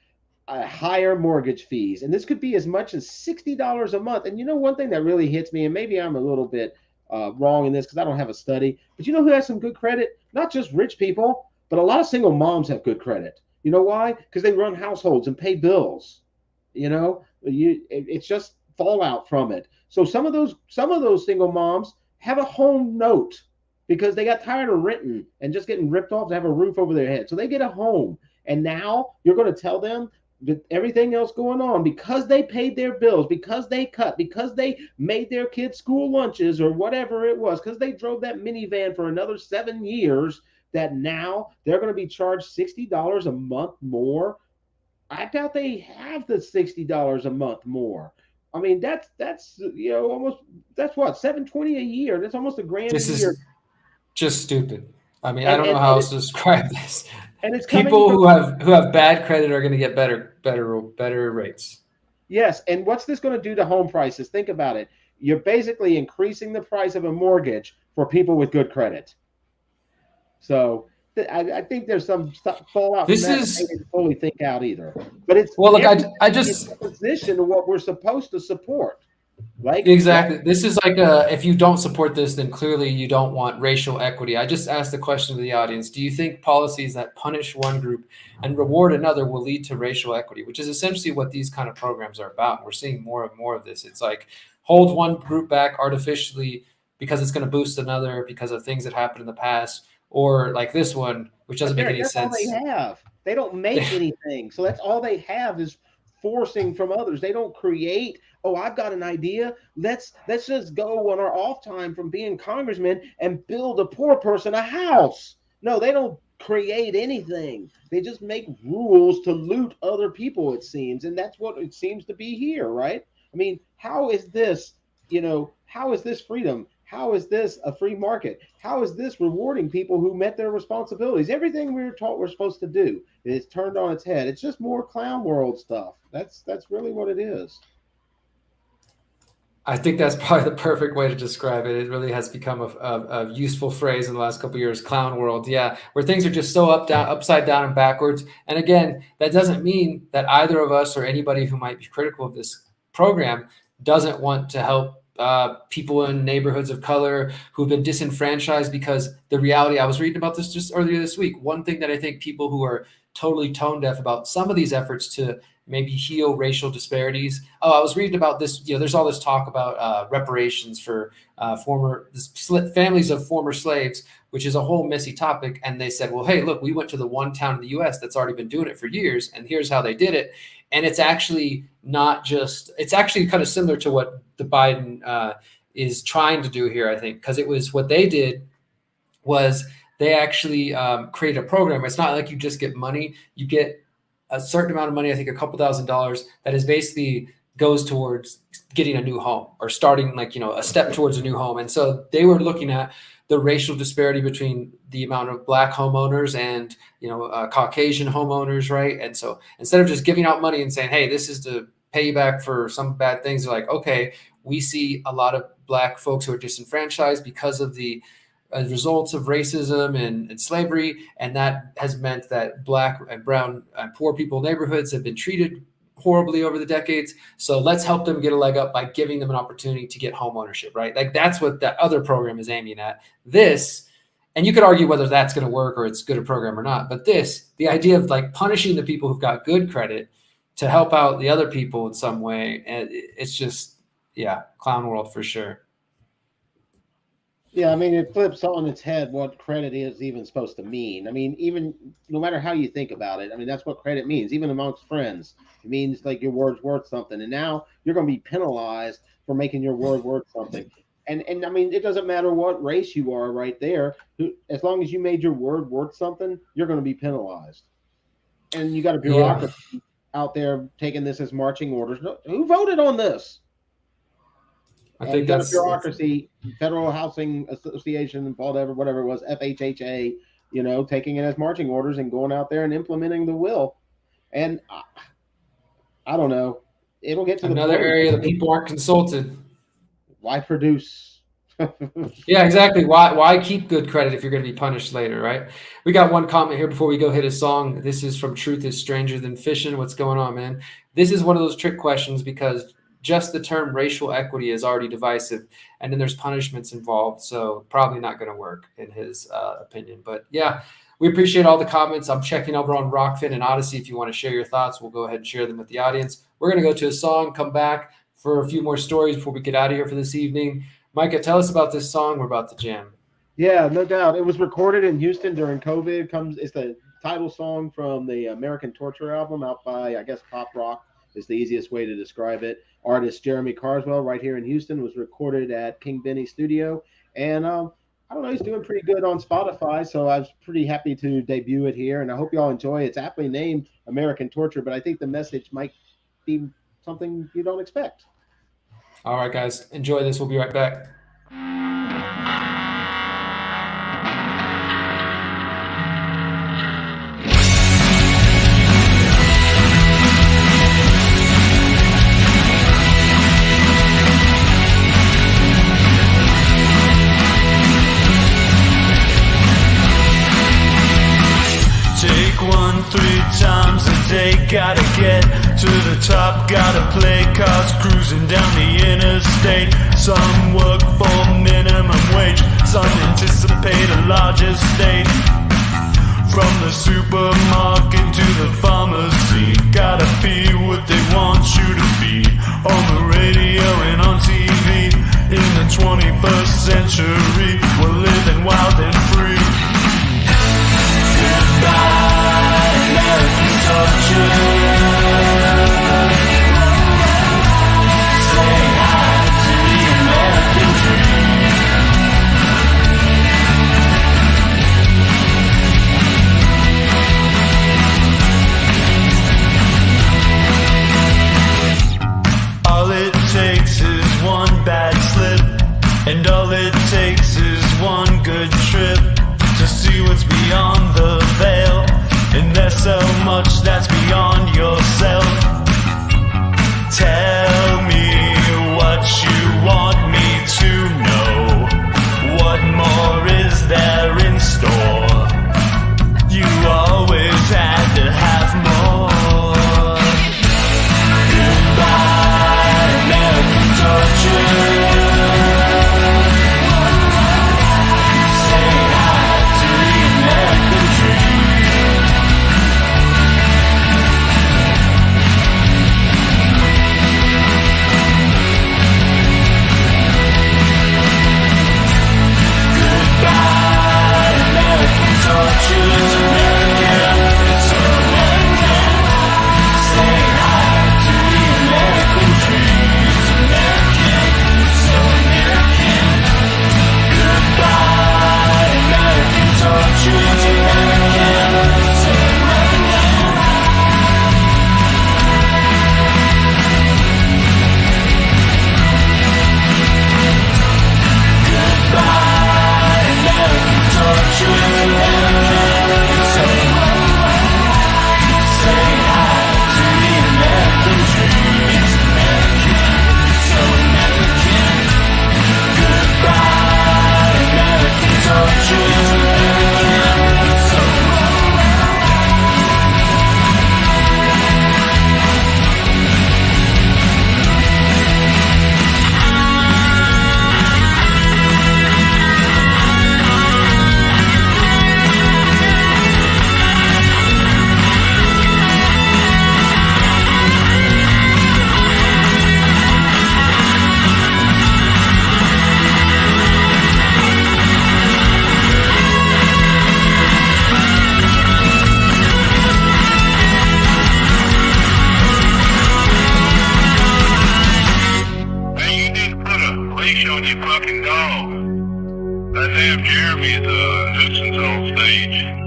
higher mortgage fees. And this could be as much as $60 a month. And one thing that really hits me, and maybe I'm a little bit wrong in this because I don't have a study, but you know who has some good credit? Not just rich people, but a lot of single moms have good credit. You know why? Because they run households and pay bills. It's just fallout from it. So some of those single moms have a home note because they got tired of renting and just getting ripped off to have a roof over their head. So they get a home. And now you're going to tell them that everything else going on, because they paid their bills, because they cut, because they made their kids school lunches or whatever it was, because they drove that minivan for another 7 years, that now they're going to be charged $60 a month more. I doubt they have the $60 a month more. I mean, that's almost, that's what, $720 a year. That's almost $1,000 a This year. is just stupid. I mean, I And don't know how else to describe this. and it's coming People from, who have bad credit are going to get better rates. yes. And what's this going to do to home prices? Think about it. You're basically increasing the price of a mortgage for people with good credit. So I think there's some fallout from This that is I didn't fully think out either. But it's well. Look, I just in opposition to what we're supposed to support. Like, exactly. This is like if you don't support this, then clearly you don't want racial equity. I just asked the question to the audience: do you think policies that punish one group and reward another will lead to racial equity? Which is essentially what these kind of programs are about. We're seeing more and more of this. It's like hold one group back artificially because it's going to boost another because of things that happened in the past, or like this one, which doesn't make any that's all sense. they have. They don't make anything. So that's all they have is forcing from others. They don't create, oh, I've got an idea. Let's just go on our off time from being congressmen and build a poor person a house. No, they don't create anything. They just make rules to loot other people, it seems. And that's what it seems to be here, right? I mean, how is this, how is this freedom? How is this a free market? How is this rewarding people who met their responsibilities? Everything we were taught we're supposed to do is turned on its head. It's just more clown world stuff. That's really what it is. I think that's probably the perfect way to describe it. It really has become a useful phrase in the last couple of years, clown world. Yeah, where things are just so upside down and backwards. And again, that doesn't mean that either of us or anybody who might be critical of this program doesn't want to help people in neighborhoods of color who've been disenfranchised, because the reality, I was reading about this just earlier this week. One thing that I think people who are totally tone deaf about some of these efforts to maybe heal racial disparities. Oh, I was reading about this. There's all this talk about reparations for families of former slaves, which is a whole messy topic. And they said, well, hey, look, we went to the one town in the U.S. that's already been doing it for years, and here's how they did it. And it's actually not just, it's actually kind of similar to what the Biden is trying to do here, I think, because it was what they did was they actually created a program. It's not like you just get money. You get a certain amount of money, I think a couple $1,000s, that is basically goes towards getting a new home or starting a step towards a new home. And so they were looking at the racial disparity between the amount of Black homeowners and Caucasian homeowners, right? And so instead of just giving out money and saying, hey, this is to pay you back for some bad things, they're like, okay, we see a lot of Black folks who are disenfranchised because of the as results of racism and slavery, and that has meant that Black and brown and poor people neighborhoods have been treated horribly over the decades. So let's help them get a leg up by giving them an opportunity to get home ownership, right? Like that's what that other program is aiming at. This, and you could argue whether that's going to work or it's good a program or not, but this, the idea of like punishing the people who've got good credit to help out the other people in some way, and it's just, yeah, clown world for sure. Yeah, I mean, it flips on its head what credit is even supposed to mean. I mean, even no matter how you think about it, I mean, that's what credit means, even amongst friends. It means like your word's worth something. And now you're going to be penalized for making your word worth something. And I mean, it doesn't matter what race you are right there. As long as you made your word worth something, you're going to be penalized. And you got a bureaucracy out there taking this as marching orders. Who voted on this? I think that's bureaucracy, Federal Housing Association, whatever it was, FHHA, you know, taking it as marching orders and going out there and implementing the will. And I don't know. It'll get to another area that people aren't consulted. Why produce? Yeah, exactly. Why keep good credit if you're going to be punished later, right? We got one comment here before we go hit a song. This is from Truth is Stranger Than Fishing. What's going on, man? This is one of those trick questions because just the term racial equity is already divisive, and then there's punishments involved, so probably not going to work in his opinion. But yeah, we appreciate all the comments. I'm checking over on Rockfin and Odyssey. If you want to share your thoughts, we'll go ahead and share them with the audience. We're going to go to a song, come back for a few more stories before we get out of here for this evening. Micah, tell us about this song we're about to jam. Yeah, no doubt. It was recorded in Houston during COVID. It's the title song from the American Torture album out by, I guess, Pop Rock is the easiest way to describe it. Artist Jeremy Carswell right here in Houston was recorded at King Benny Studio. And I don't know, he's doing pretty good on Spotify, so I was pretty happy to debut it here. And I hope you all enjoy it. It's aptly named American Torture, but I think the message might be something you don't expect. All right, guys, enjoy this. We'll be right back. Take 1 3 times a day, gotta get to the top, gotta play cards, cruising down the interstate. Some work for minimum wage, some anticipate a large estate. From the supermarket to the pharmacy, gotta be what they want you to be. On the radio and on TV, in the 21st century, we're living wild and free. Goodbye, American torture. Say hi to the American dream. All it takes is one bad slip, and all it takes is one good trip to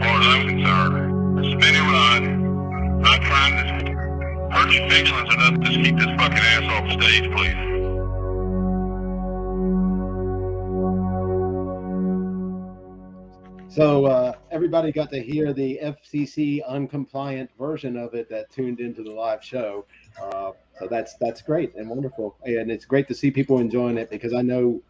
far as I'm concerned. A spinning ride. Not trying to hurt your feelings enough. Just keep this fucking ass off the stage, please. So everybody got to hear the FCC uncompliant version of it that tuned into the live show. So that's great and wonderful, and it's great to see people enjoying it, because I know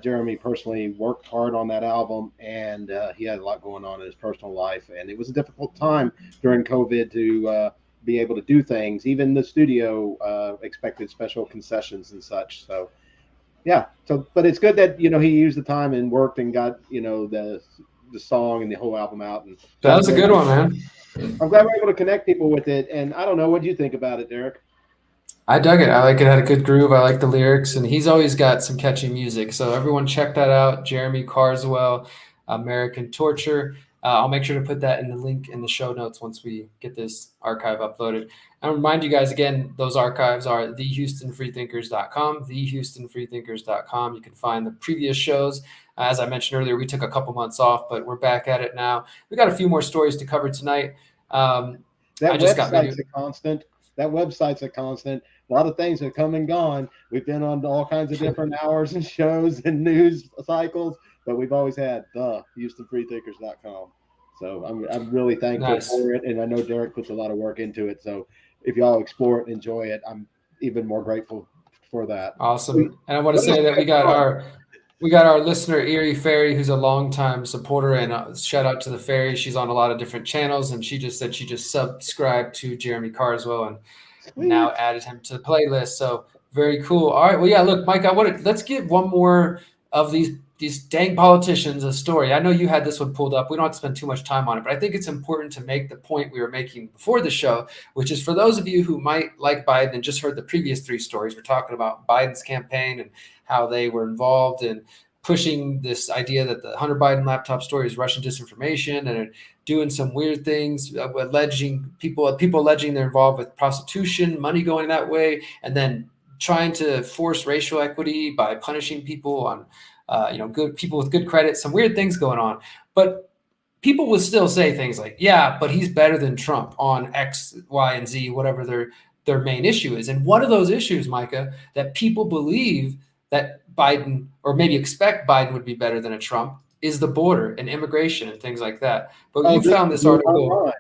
Jeremy personally worked hard on that album, and he had a lot going on in his personal life, and it was a difficult time during COVID to be able to do things. Even the studio expected special concessions and such. So yeah, but it's good that he used the time and worked and got the song and the whole album out. And that was a good one, man. I'm glad we're able to connect people with it. And I don't know, what do you think about it, Derrick? I dug it. I like it. Had a good groove. I like the lyrics, and he's always got some catchy music. So everyone check that out. Jeremy Carswell, American Torture. I'll make sure to put that in the link in the show notes once we get this archive uploaded. I'll remind you guys again, those archives are thehoustonfreethinkers.com, thehoustonfreethinkers.com. You can find the previous shows. As I mentioned earlier, we took a couple months off, but we're back at it now. We got a few more stories to cover tonight. That website's a constant. A lot of things have come and gone. We've been on all kinds of different hours and shows and news cycles, but we've always had the HoustonFreeThinkers.com. So I'm really thankful for it, and I know Derrick puts a lot of work into it. So if y'all explore it and enjoy it, I'm even more grateful for that. Awesome. And I want to say that we got our listener, Erie Fairy, who's a longtime supporter, and shout out to the Fairy. She's on a lot of different channels, and she just said she just subscribed to Jeremy Carswell and now added him to the playlist. So very cool. All right. Well, yeah, look, Mike, let's give one more of these dang politicians a story. I know you had this one pulled up. We don't have to spend too much time on it, but I think it's important to make the point we were making before the show, which is for those of you who might like Biden and just heard the previous three stories. We're talking about Biden's campaign and how they were involved in pushing this idea that the Hunter Biden laptop story is Russian disinformation, and are doing some weird things, people alleging they're involved with prostitution, money going that way, and then trying to force racial equity by punishing people on good people with good credit, some weird things going on. But people will still say things like, yeah, but he's better than Trump on X, Y, and Z, whatever their main issue is. And one of those issues, Micah, that people believe that Biden, or maybe expect Biden would be better than a Trump, is the border and immigration and things like that. But you found this article.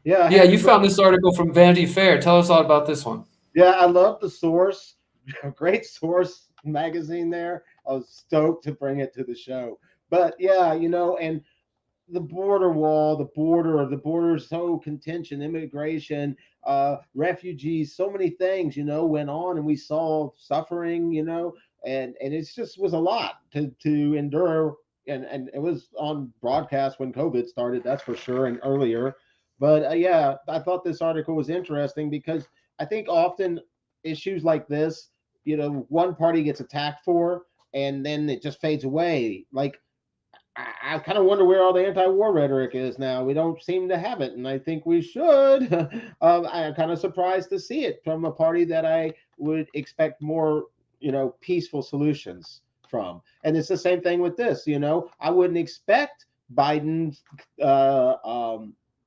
You found this article from Vanity Fair. Tell us all about this one. Yeah, I love the source. Great source magazine there. I was stoked to bring it to the show. But yeah, and the border wall, the border is so contention, immigration, refugees, so many things, went on, and we saw suffering, and it just was a lot to endure. And it was on broadcast when COVID started, that's for sure, and earlier. But yeah, I thought this article was interesting because I think often issues like this, one party gets attacked for, and then it just fades away. Like, I kind of wonder where all the anti-war rhetoric is now. We don't seem to have it, and I think we should. I'm kind of surprised to see it from a party that I would expect more, peaceful solutions from. And it's the same thing with this. I wouldn't expect Biden's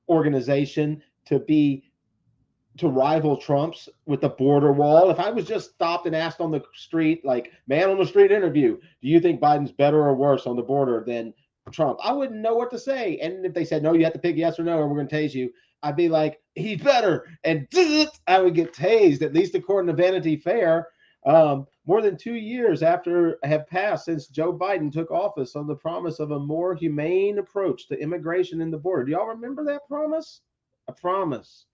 organization to rival Trump's with the border wall. If I was just stopped and asked on the street, like man on the street interview, do you think Biden's better or worse on the border than Trump? I wouldn't know what to say. And if they said, no, you have to pick yes or no, or we're going to tase you, I'd be like, he's better. And I would get tased, at least according to Vanity Fair. More than 2 years after have passed since Joe Biden took office on the promise of a more humane approach to immigration and the border. Do y'all remember that promise? A promise.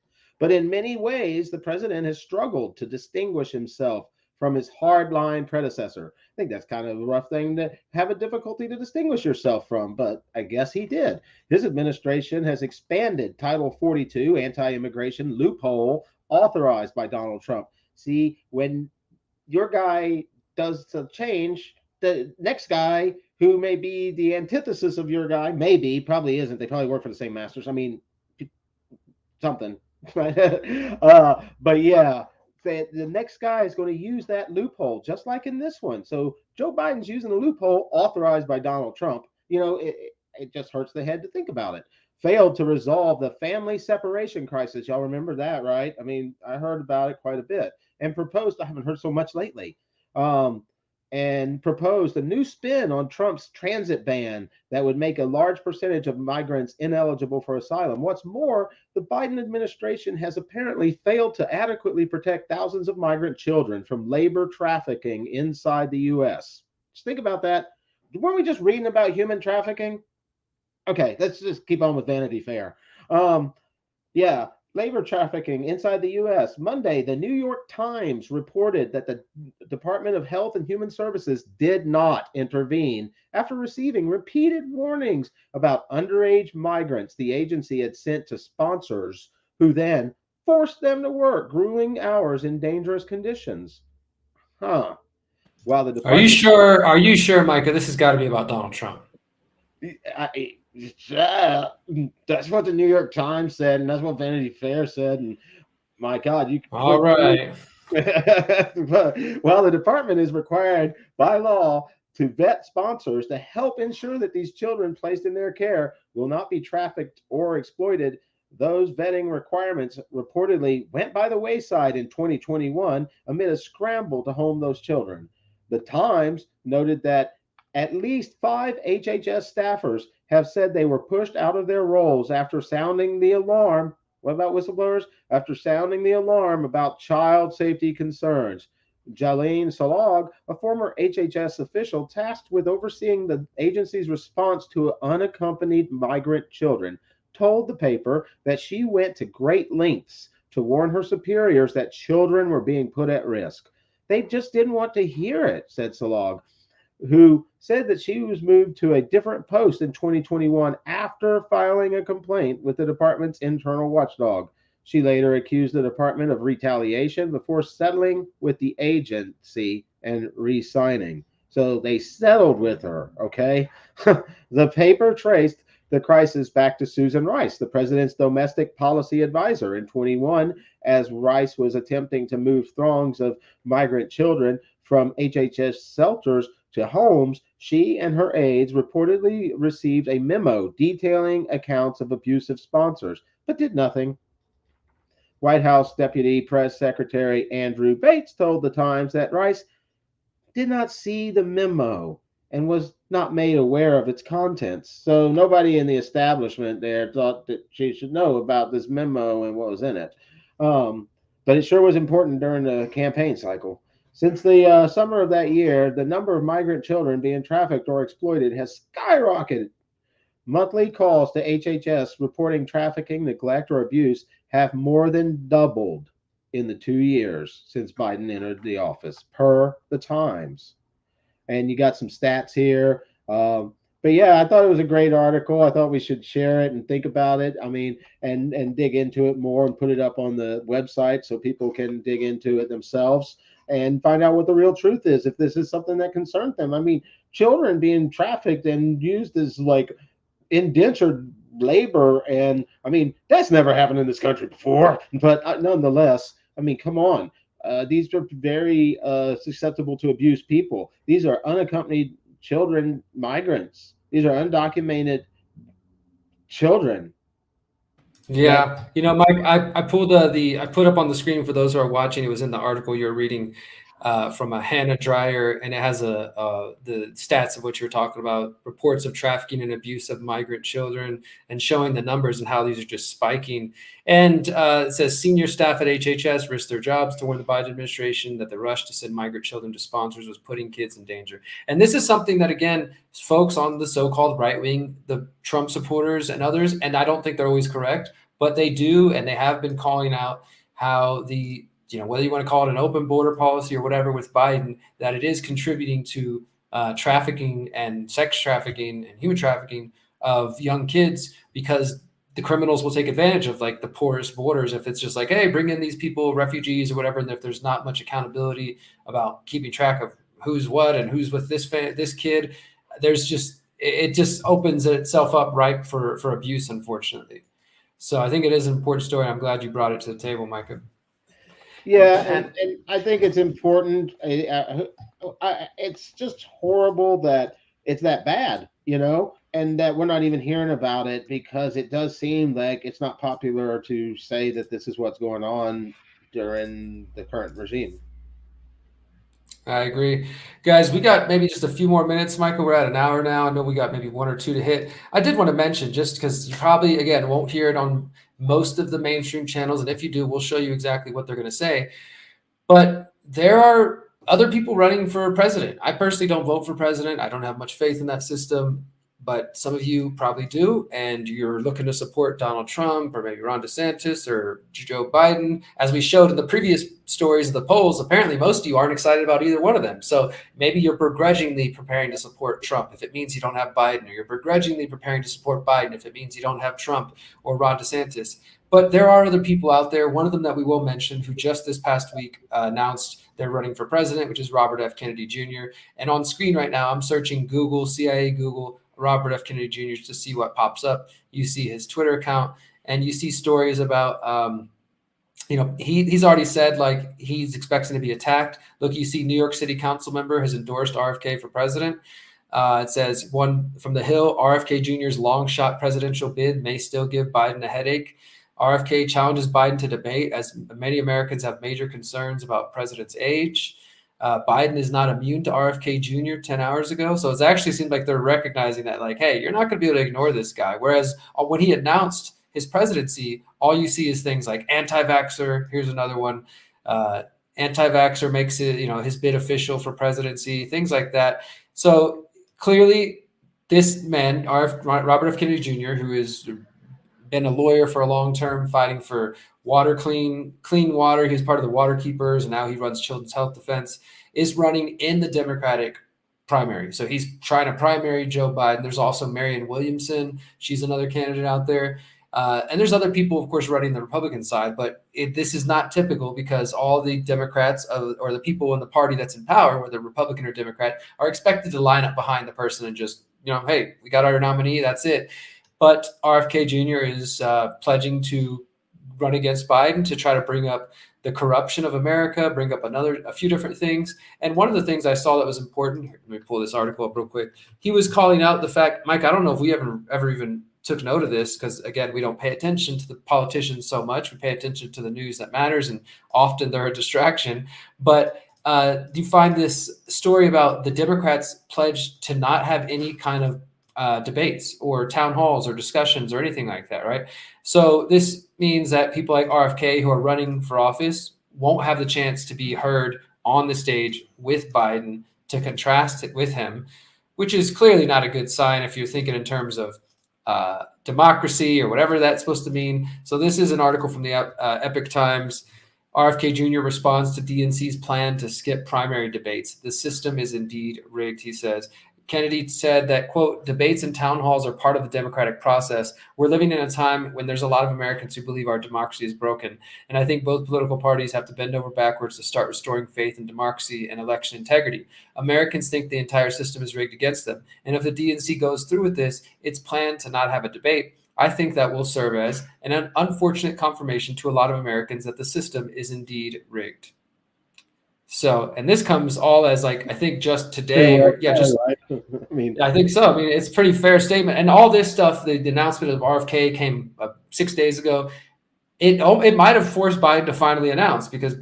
But in many ways, the president has struggled to distinguish himself from his hardline predecessor. I think that's kind of a rough thing to have a difficulty to distinguish yourself from, but I guess he did. His administration has expanded Title 42 anti-immigration loophole authorized by Donald Trump. See, when your guy does the change, the next guy who may be the antithesis of your guy, probably isn't. They probably work for the same masters. I mean, something. But yeah, the next guy is going to use that loophole, just like in this one. So Joe Biden's using a loophole authorized by Donald Trump. It just hurts the head to think about it. failed to resolve the family separation crisis. Y'all remember that, right? I mean, I heard about it quite a bit. And proposed, I haven't heard so much lately, and proposed a new spin on Trump's transit ban that would make a large percentage of migrants ineligible for asylum. What's more, the Biden administration has apparently failed to adequately protect thousands of migrant children from labor trafficking inside the U.S. Just think about that. Weren't we just reading about human trafficking? Okay, let's just keep on with Vanity Fair. Yeah, labor trafficking inside the U.S. Monday, the New York Times reported that the Department of Health and Human Services did not intervene after receiving repeated warnings about underage migrants the agency had sent to sponsors who then forced them to work grueling hours in dangerous conditions. Huh. While the Are you department, sure, Micah? This has got to be about Donald Trump. That's what the New York Times said, and that's what Vanity Fair said. And my God, you can All right. Well, the department is required by law to vet sponsors to help ensure that these children placed in their care will not be trafficked or exploited. Those vetting requirements reportedly went by the wayside in 2021 amid a scramble to home those children. The Times noted that at least 5 HHS staffers have said they were pushed out of their roles after sounding the alarm. What about whistleblowers? After sounding the alarm about child safety concerns. Jalene Salag, a former HHS official tasked with overseeing the agency's response to unaccompanied migrant children, told the paper that she went to great lengths to warn her superiors that children were being put at risk. They just didn't want to hear it, said Salag, who said that she was moved to a different post in 2021 after filing a complaint with the department's internal watchdog. She later accused the department of retaliation before settling with the agency and re-signing. So they settled with her, okay? The paper traced the crisis back to Susan Rice, the president's domestic policy advisor in 21, as Rice was attempting to move throngs of migrant children from HHS shelters to homes. She and her aides reportedly received a memo detailing accounts of abusive sponsors, but did nothing. White House Deputy Press Secretary Andrew Bates told the Times that Rice did not see the memo and was not made aware of its contents. So nobody in the establishment there thought that she should know about this memo and what was in it. But it sure was important during the campaign cycle. Since the summer of that year, the number of migrant children being trafficked or exploited has skyrocketed. Monthly calls to HHS reporting trafficking, neglect, or abuse have more than doubled in the 2 years since Biden entered the office, per the Times. And you got some stats here. But yeah, I thought it was a great article. I thought we should share it and think about it. I mean, and dig into it more and put it up on the website so people can dig into it themselves and find out what the real truth is, if this is something that concerns them. I mean, children being trafficked and used as like indentured labor, and I mean, that's never happened in this country before. But nonetheless, I mean, come on. These are very susceptible to abuse people. These are unaccompanied children, migrants. These are undocumented children. Yeah, Mike, I pulled I put up on the screen for those who are watching. It was in the article you're reading from a Hannah Dreyer, and it has the stats of what you're talking about: reports of trafficking and abuse of migrant children, and showing the numbers and how these are just spiking. And it says senior staff at HHS risked their jobs to warn the Biden administration that the rush to send migrant children to sponsors was putting kids in danger. And this is something that, again, folks on the so-called right wing, the Trump supporters and others, and I don't think they're always correct, but they do, and they have been calling out how the, whether you want to call it an open border policy or whatever with Biden, that it is contributing to trafficking and sex trafficking and human trafficking of young kids, because the criminals will take advantage of like the porous borders. If it's just like, hey, bring in these people, refugees or whatever, and if there's not much accountability about keeping track of who's what and who's with this kid, there's just, it just opens itself up ripe for abuse, unfortunately. So I think it is an important story. I'm glad you brought it to the table, Micah. Yeah, and I think it's important. It's just horrible that it's that bad, and that we're not even hearing about it because it does seem like it's not popular to say that this is what's going on during the current regime. I agree. Guys, we got maybe just a few more minutes, Michael. We're at an hour now. I know we got maybe one or two to hit. I did want to mention, just because you probably, again, won't hear it on most of the mainstream channels, and if you do, we'll show you exactly what they're going to say. But there are other people running for president. I personally don't vote for president. I don't have much faith in that system, but some of you probably do, and you're looking to support Donald Trump or maybe Ron DeSantis or Joe Biden. As we showed in the previous stories of the polls, apparently most of you aren't excited about either one of them. So maybe you're begrudgingly preparing to support Trump if it means you don't have Biden, or you're begrudgingly preparing to support Biden if it means you don't have Trump or Ron DeSantis. But there are other people out there, one of them that we will mention, who just this past week announced they're running for president, which is Robert F. Kennedy Jr. And on screen right now, I'm searching Google, CIA Google, Robert F. Kennedy Jr. to see what pops up. You see his Twitter account, and you see stories about, he's already said like he's expecting to be attacked. Look, you see New York City Council member has endorsed RFK for president. It says, one from the Hill, RFK Jr.'s long shot presidential bid may still give Biden a headache. RFK challenges Biden to debate as many Americans have major concerns about president's age. Biden is not immune to RFK Jr. 10 hours ago. So it actually seemed like they're recognizing that, like, hey, you're not going to be able to ignore this guy. Whereas when he announced his presidency, all you see is things like anti-vaxxer. Here's another one. Anti-vaxxer makes it, his bid official for presidency, things like that. So clearly this man, Robert F. Kennedy Jr., who has been a lawyer for a long term, fighting for clean water. He was part of the Water Keepers, and now he runs Children's Health Defense, is running in the Democratic primary. So he's trying to primary Joe Biden. There's also Marianne Williamson. She's another candidate out there. And there's other people, of course, running the Republican side, but this is not typical because all the Democrats or the people in the party that's in power, whether Republican or Democrat, are expected to line up behind the person and just, hey, we got our nominee, that's it. But RFK Jr. is pledging to run against Biden to try to bring up the corruption of America, bring up a few different things. And one of the things I saw that was important, let me pull this article up real quick. He was calling out the fact, Mike, I don't know if we ever even took note of this because, again, we don't pay attention to the politicians so much. We pay attention to the news that matters, and often they're a distraction. But you find this story about the Democrats pledged to not have any kind of debates or town halls or discussions or anything like that, right? So this means that people like RFK who are running for office won't have the chance to be heard on the stage with Biden to contrast it with him, which is clearly not a good sign if you're thinking in terms of democracy or whatever that's supposed to mean. So this is an article from the Epic Times. RFK Jr. responds to DNC's plan to skip primary debates. The system is indeed rigged, he says. Kennedy said that, quote, debates and town halls are part of the democratic process. We're living in a time when there's a lot of Americans who believe our democracy is broken. And I think both political parties have to bend over backwards to start restoring faith in democracy and election integrity. Americans think the entire system is rigged against them. And if the DNC goes through with this, its plan to not have a debate, I think that will serve as an unfortunate confirmation to a lot of Americans that the system is indeed rigged. So, and this comes all as I think just today, I think so. It's a pretty fair statement. And all this stuff, the announcement of RFK came 6 days ago. It might have forced Biden to finally announce, because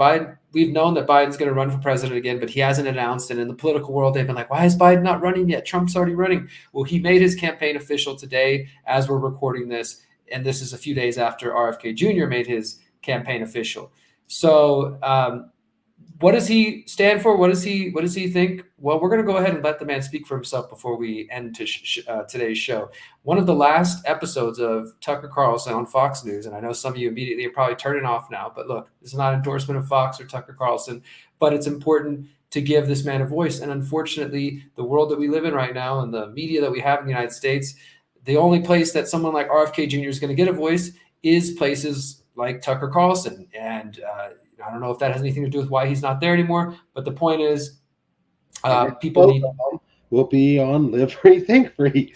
we've known that Biden's going to run for president again, but he hasn't announced. And in the political world, they've been like, why is Biden not running yet? Trump's already running. Well, he made his campaign official today as we're recording this. And this is a few days after RFK Jr. made his campaign official. So, what does he stand for? What does he think? Well, we're going to go ahead and let the man speak for himself before we end today's show. One of the last episodes of Tucker Carlson on Fox News, and I know some of you immediately are probably turning off now, but look, this is not an endorsement of Fox or Tucker Carlson, but it's important to give this man a voice. And unfortunately, the world that we live in right now and the media that we have in the United States, the only place that someone like RFK Jr. is going to get a voice is places like Tucker Carlson. And I don't know if that has anything to do with why he's not there anymore, but the point is, people will be on Live Free, Think Free.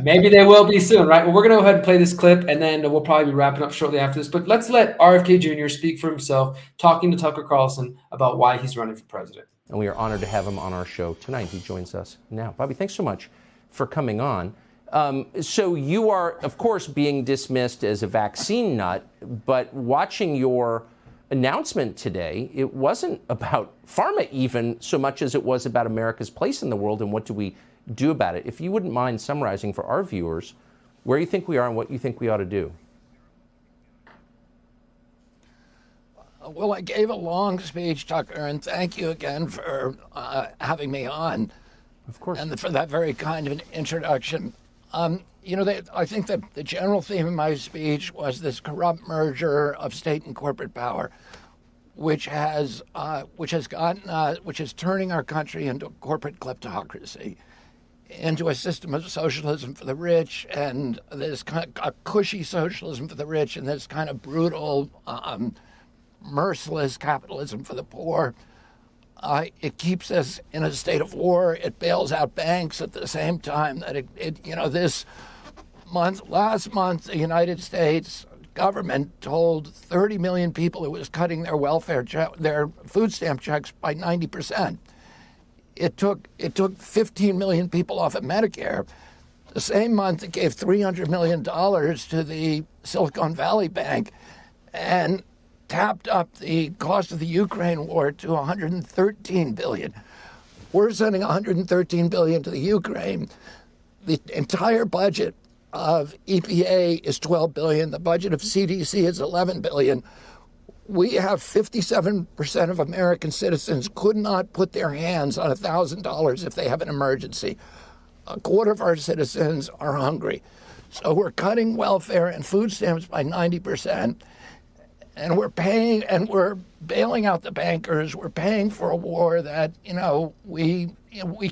Maybe they will be soon, right? Well, we're going to go ahead and play this clip, and then we'll probably be wrapping up shortly after this. But let's let RFK Jr. speak for himself, talking to Tucker Carlson about why he's running for president. And we are honored to have him on our show tonight. He joins us now. Bobby, thanks so much for coming on. So you are, of course, being dismissed as a vaccine nut, but watching your announcement today, it wasn't about pharma even so much as it was about America's place in the world and what do we do about it. If you wouldn't mind summarizing for our viewers where you think we are and what you think we ought to do. Well, I gave a long speech, Tucker, and thank you again for having me on. Of course. And for that very kind of an introduction. I think that the general theme of my speech was this corrupt merger of state and corporate power, which is turning our country into a corporate kleptocracy, into a system of socialism for the rich, and this kind of a cushy socialism for the rich, and this kind of brutal, merciless capitalism for the poor. It keeps us in a state of war. It bails out banks at the same time that last month, the United States government told 30 million people it was cutting their their food stamp checks by 90%. It took 15 million people off of Medicare. The same month, it gave $300 million to the Silicon Valley Bank and tapped up the cost of the Ukraine war to $113 billion. We're sending $113 billion to the Ukraine. The entire budget of EPA is $12 billion. The budget of CDC is $11 billion. We have 57% of American citizens could not put their hands on $1,000 if they have an emergency. A quarter of our citizens are hungry. So we're cutting welfare and food stamps by 90%. And we're bailing out the bankers. We're paying for a war that, we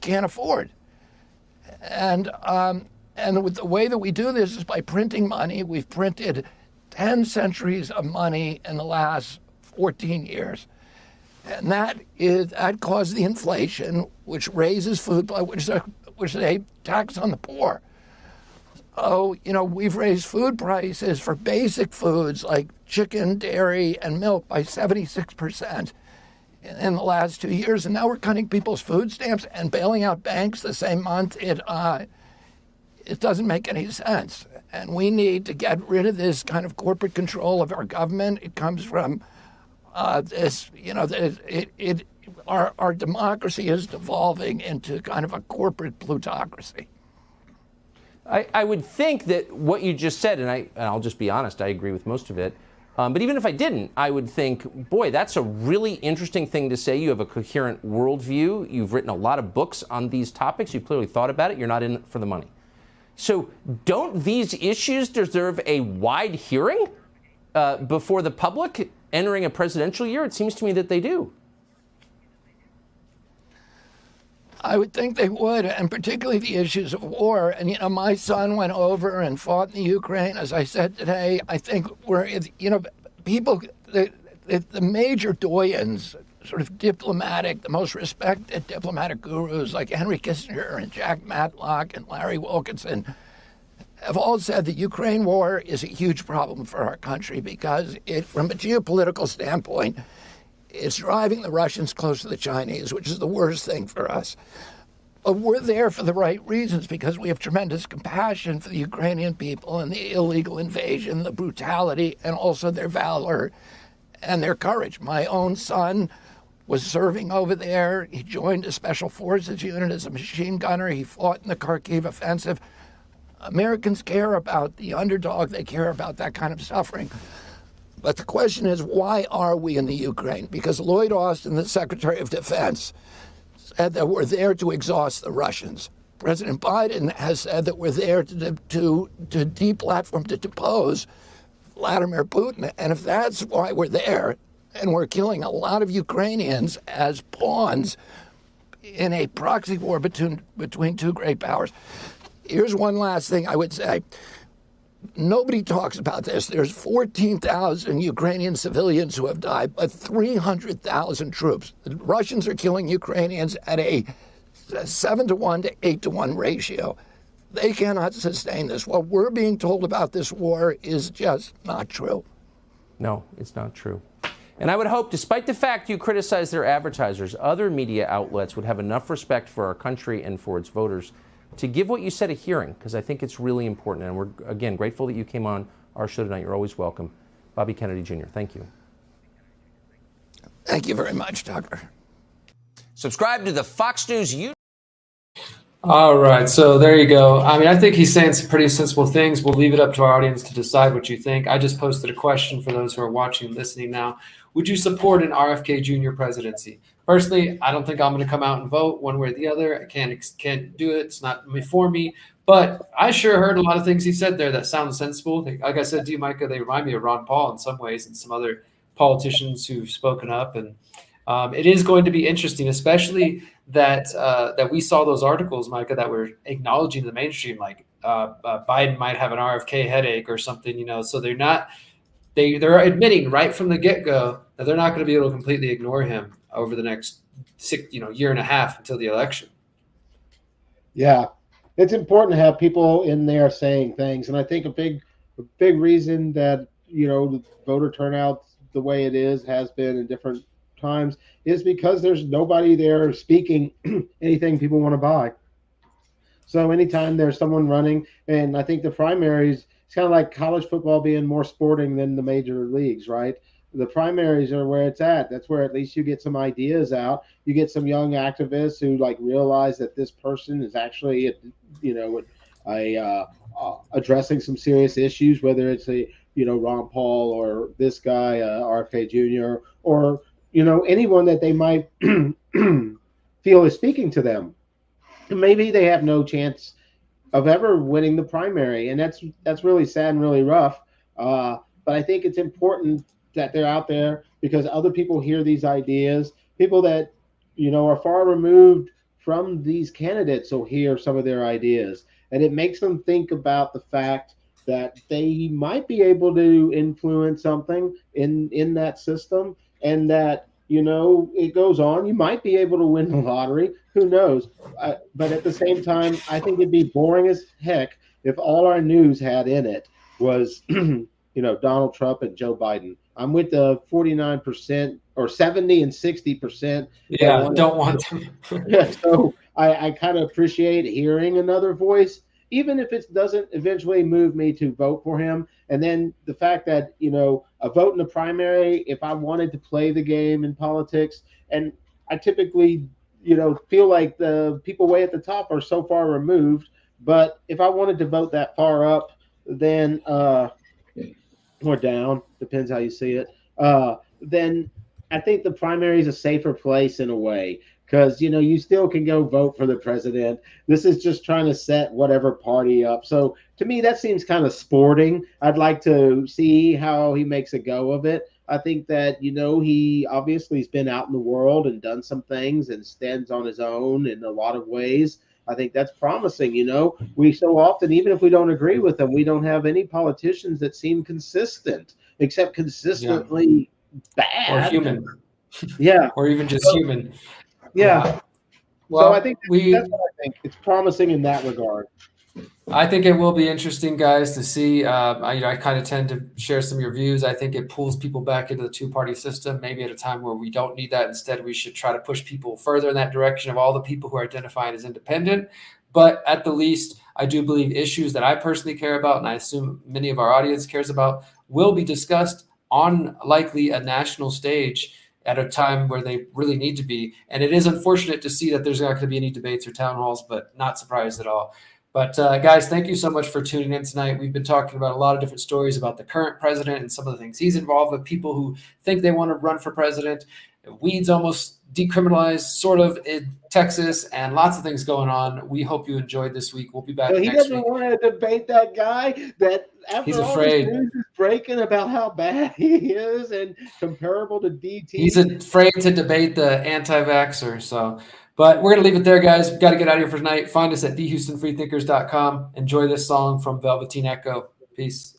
can't afford. And with the way that we do this is by printing money. We've printed 10 centuries of money in the last 14 years. And that caused the inflation, which raises food, which is a tax on the poor. Oh, we've raised food prices for basic foods like chicken, dairy, and milk by 76% in the last 2 years. And now we're cutting people's food stamps and bailing out banks the same month. It doesn't make any sense. And we need to get rid of this kind of corporate control of our government. It comes from our democracy is devolving into kind of a corporate plutocracy. I would think that what you just said, and I'll just be honest, I agree with most of it. But even if I didn't, I would think, boy, that's a really interesting thing to say. You have a coherent worldview. You've written a lot of books on these topics. You've clearly thought about it. You're not in it for the money. So don't these issues deserve a wide hearing before the public entering a presidential year? It seems to me that they do. I would think they would, and particularly the issues of war. And, my son went over and fought in the Ukraine. As I said today, I think people, the major doyens, sort of diplomatic, the most respected diplomatic gurus like Henry Kissinger and Jack Matlock and Larry Wilkinson have all said the Ukraine war is a huge problem for our country because from a geopolitical standpoint, it's driving the Russians close to the Chinese, which is the worst thing for us. But we're there for the right reasons because we have tremendous compassion for the Ukrainian people and the illegal invasion, the brutality, and also their valor and their courage. My own son was serving over there. He joined a special forces unit as a machine gunner. He fought in the Kharkiv offensive. Americans care about the underdog. They care about that kind of suffering. But the question is, why are we in the Ukraine? Because Lloyd Austin, the Secretary of Defense, said that we're there to exhaust the Russians. President Biden has said that we're there to deplatform, to depose Vladimir Putin. And if that's why we're there, and we're killing a lot of Ukrainians as pawns in a proxy war between two great powers. Here's one last thing I would say. Nobody talks about this. There's 14,000 Ukrainian civilians who have died, but 300,000 troops. The Russians are killing Ukrainians at a 7-to-1 to 8-to-1 ratio. They cannot sustain this. What we're being told about this war is just not true. No, it's not true. And I would hope, despite the fact you criticize their advertisers, other media outlets would have enough respect for our country and for its voters to give what you said a hearing, because I think it's really important. And we're, again, grateful that you came on our show tonight. You're always welcome. Bobby Kennedy Jr., thank you. Thank you very much, Tucker. Subscribe to the Fox News YouTube. All right, so there you go. I mean, I think he's saying some pretty sensible things. We'll leave it up to our audience to decide what you think. I just posted a question for those who are watching and listening now. Would you support an RFK Jr. presidency? Personally, I don't think I'm going to come out and vote one way or the other. I can't do it. It's not for me. But I sure heard a lot of things he said there that sound sensible. Like I said to you, Micah, they remind me of Ron Paul in some ways and some other politicians who've spoken up. And it is going to be interesting, especially that we saw those articles, Micah, that were acknowledging the mainstream, like Biden might have an RFK headache or something, you know. So they're admitting right from the get-go that they're not going to be able to completely ignore him over the next year and a half until the election. Yeah, it's important to have people in there saying things, and I think a big reason that the voter turnout the way it has been in different times is because there's nobody there speaking anything people want to buy. So anytime there's someone running, and I think the primaries, it's kind of like college football being more sporting than the major leagues, right? The primaries are where it's at. That's where at least you get some ideas out. You get some young activists who realize that this person is actually, addressing some serious issues, whether it's Ron Paul or this guy, RFK Jr., or anyone that they might feel is speaking to them. Maybe they have no chance of ever winning the primary, and that's really sad and really rough. But I think it's important that they're out there because other people hear these ideas. People that are far removed from these candidates will hear some of their ideas, and it makes them think about the fact that they might be able to influence something in that system, and that it goes on. You might be able to win the lottery. Who knows? But at the same time, I think it'd be boring as heck if all our news had in it was, Donald Trump and Joe Biden. I'm with the 49% or 70 and 60%. Yeah, don't want them. Yeah, so I kind of appreciate hearing another voice, even if it doesn't eventually move me to vote for him. And then the fact that, a vote in the primary, if I wanted to play the game in politics, and I typically, feel like the people way at the top are so far removed, but if I wanted to vote that far up, then or down, depends how you see it, then I think the primary is a safer place in a way. Because, you still can go vote for the president. This is just trying to set whatever party up. So to me, that seems kind of sporting. I'd like to see how he makes a go of it. I think that, he obviously has been out in the world and done some things and stands on his own in a lot of ways. I think that's promising. We so often, even if we don't agree with them, we don't have any politicians that seem consistent, except consistently bad. Or human. Yeah. Or even just human. Yeah. Well, so I think that's what I think. It's promising in that regard. I think it will be interesting, guys, to see. I kind of tend to share some of your views. I think it pulls people back into the two-party system, maybe at a time where we don't need that. Instead, we should try to push people further in that direction of all the people who are identifying as independent. But at the least, I do believe issues that I personally care about, and I assume many of our audience cares about, will be discussed on likely a national stage at a time where they really need to be. And it is unfortunate to see that there's not going to be any debates or town halls, but not surprised at all. But guys, thank you so much for tuning in tonight. We've been talking about a lot of different stories about the current president and some of the things he's involved with, people who think they want to run for president. Weed's almost decriminalized, sort of, in Texas, and lots of things going on. We hope you enjoyed this week. We'll be back next week. He doesn't want to debate that guy that after he's all afraid. This news is breaking about how bad he is and comparable to DT. He's afraid to debate the anti-vaxxer. So, but we're going to leave it there, guys. We've got to get out of here for tonight. Find us at thehoustonfreethinkers.com. Enjoy this song from Velveteen Echo. Peace.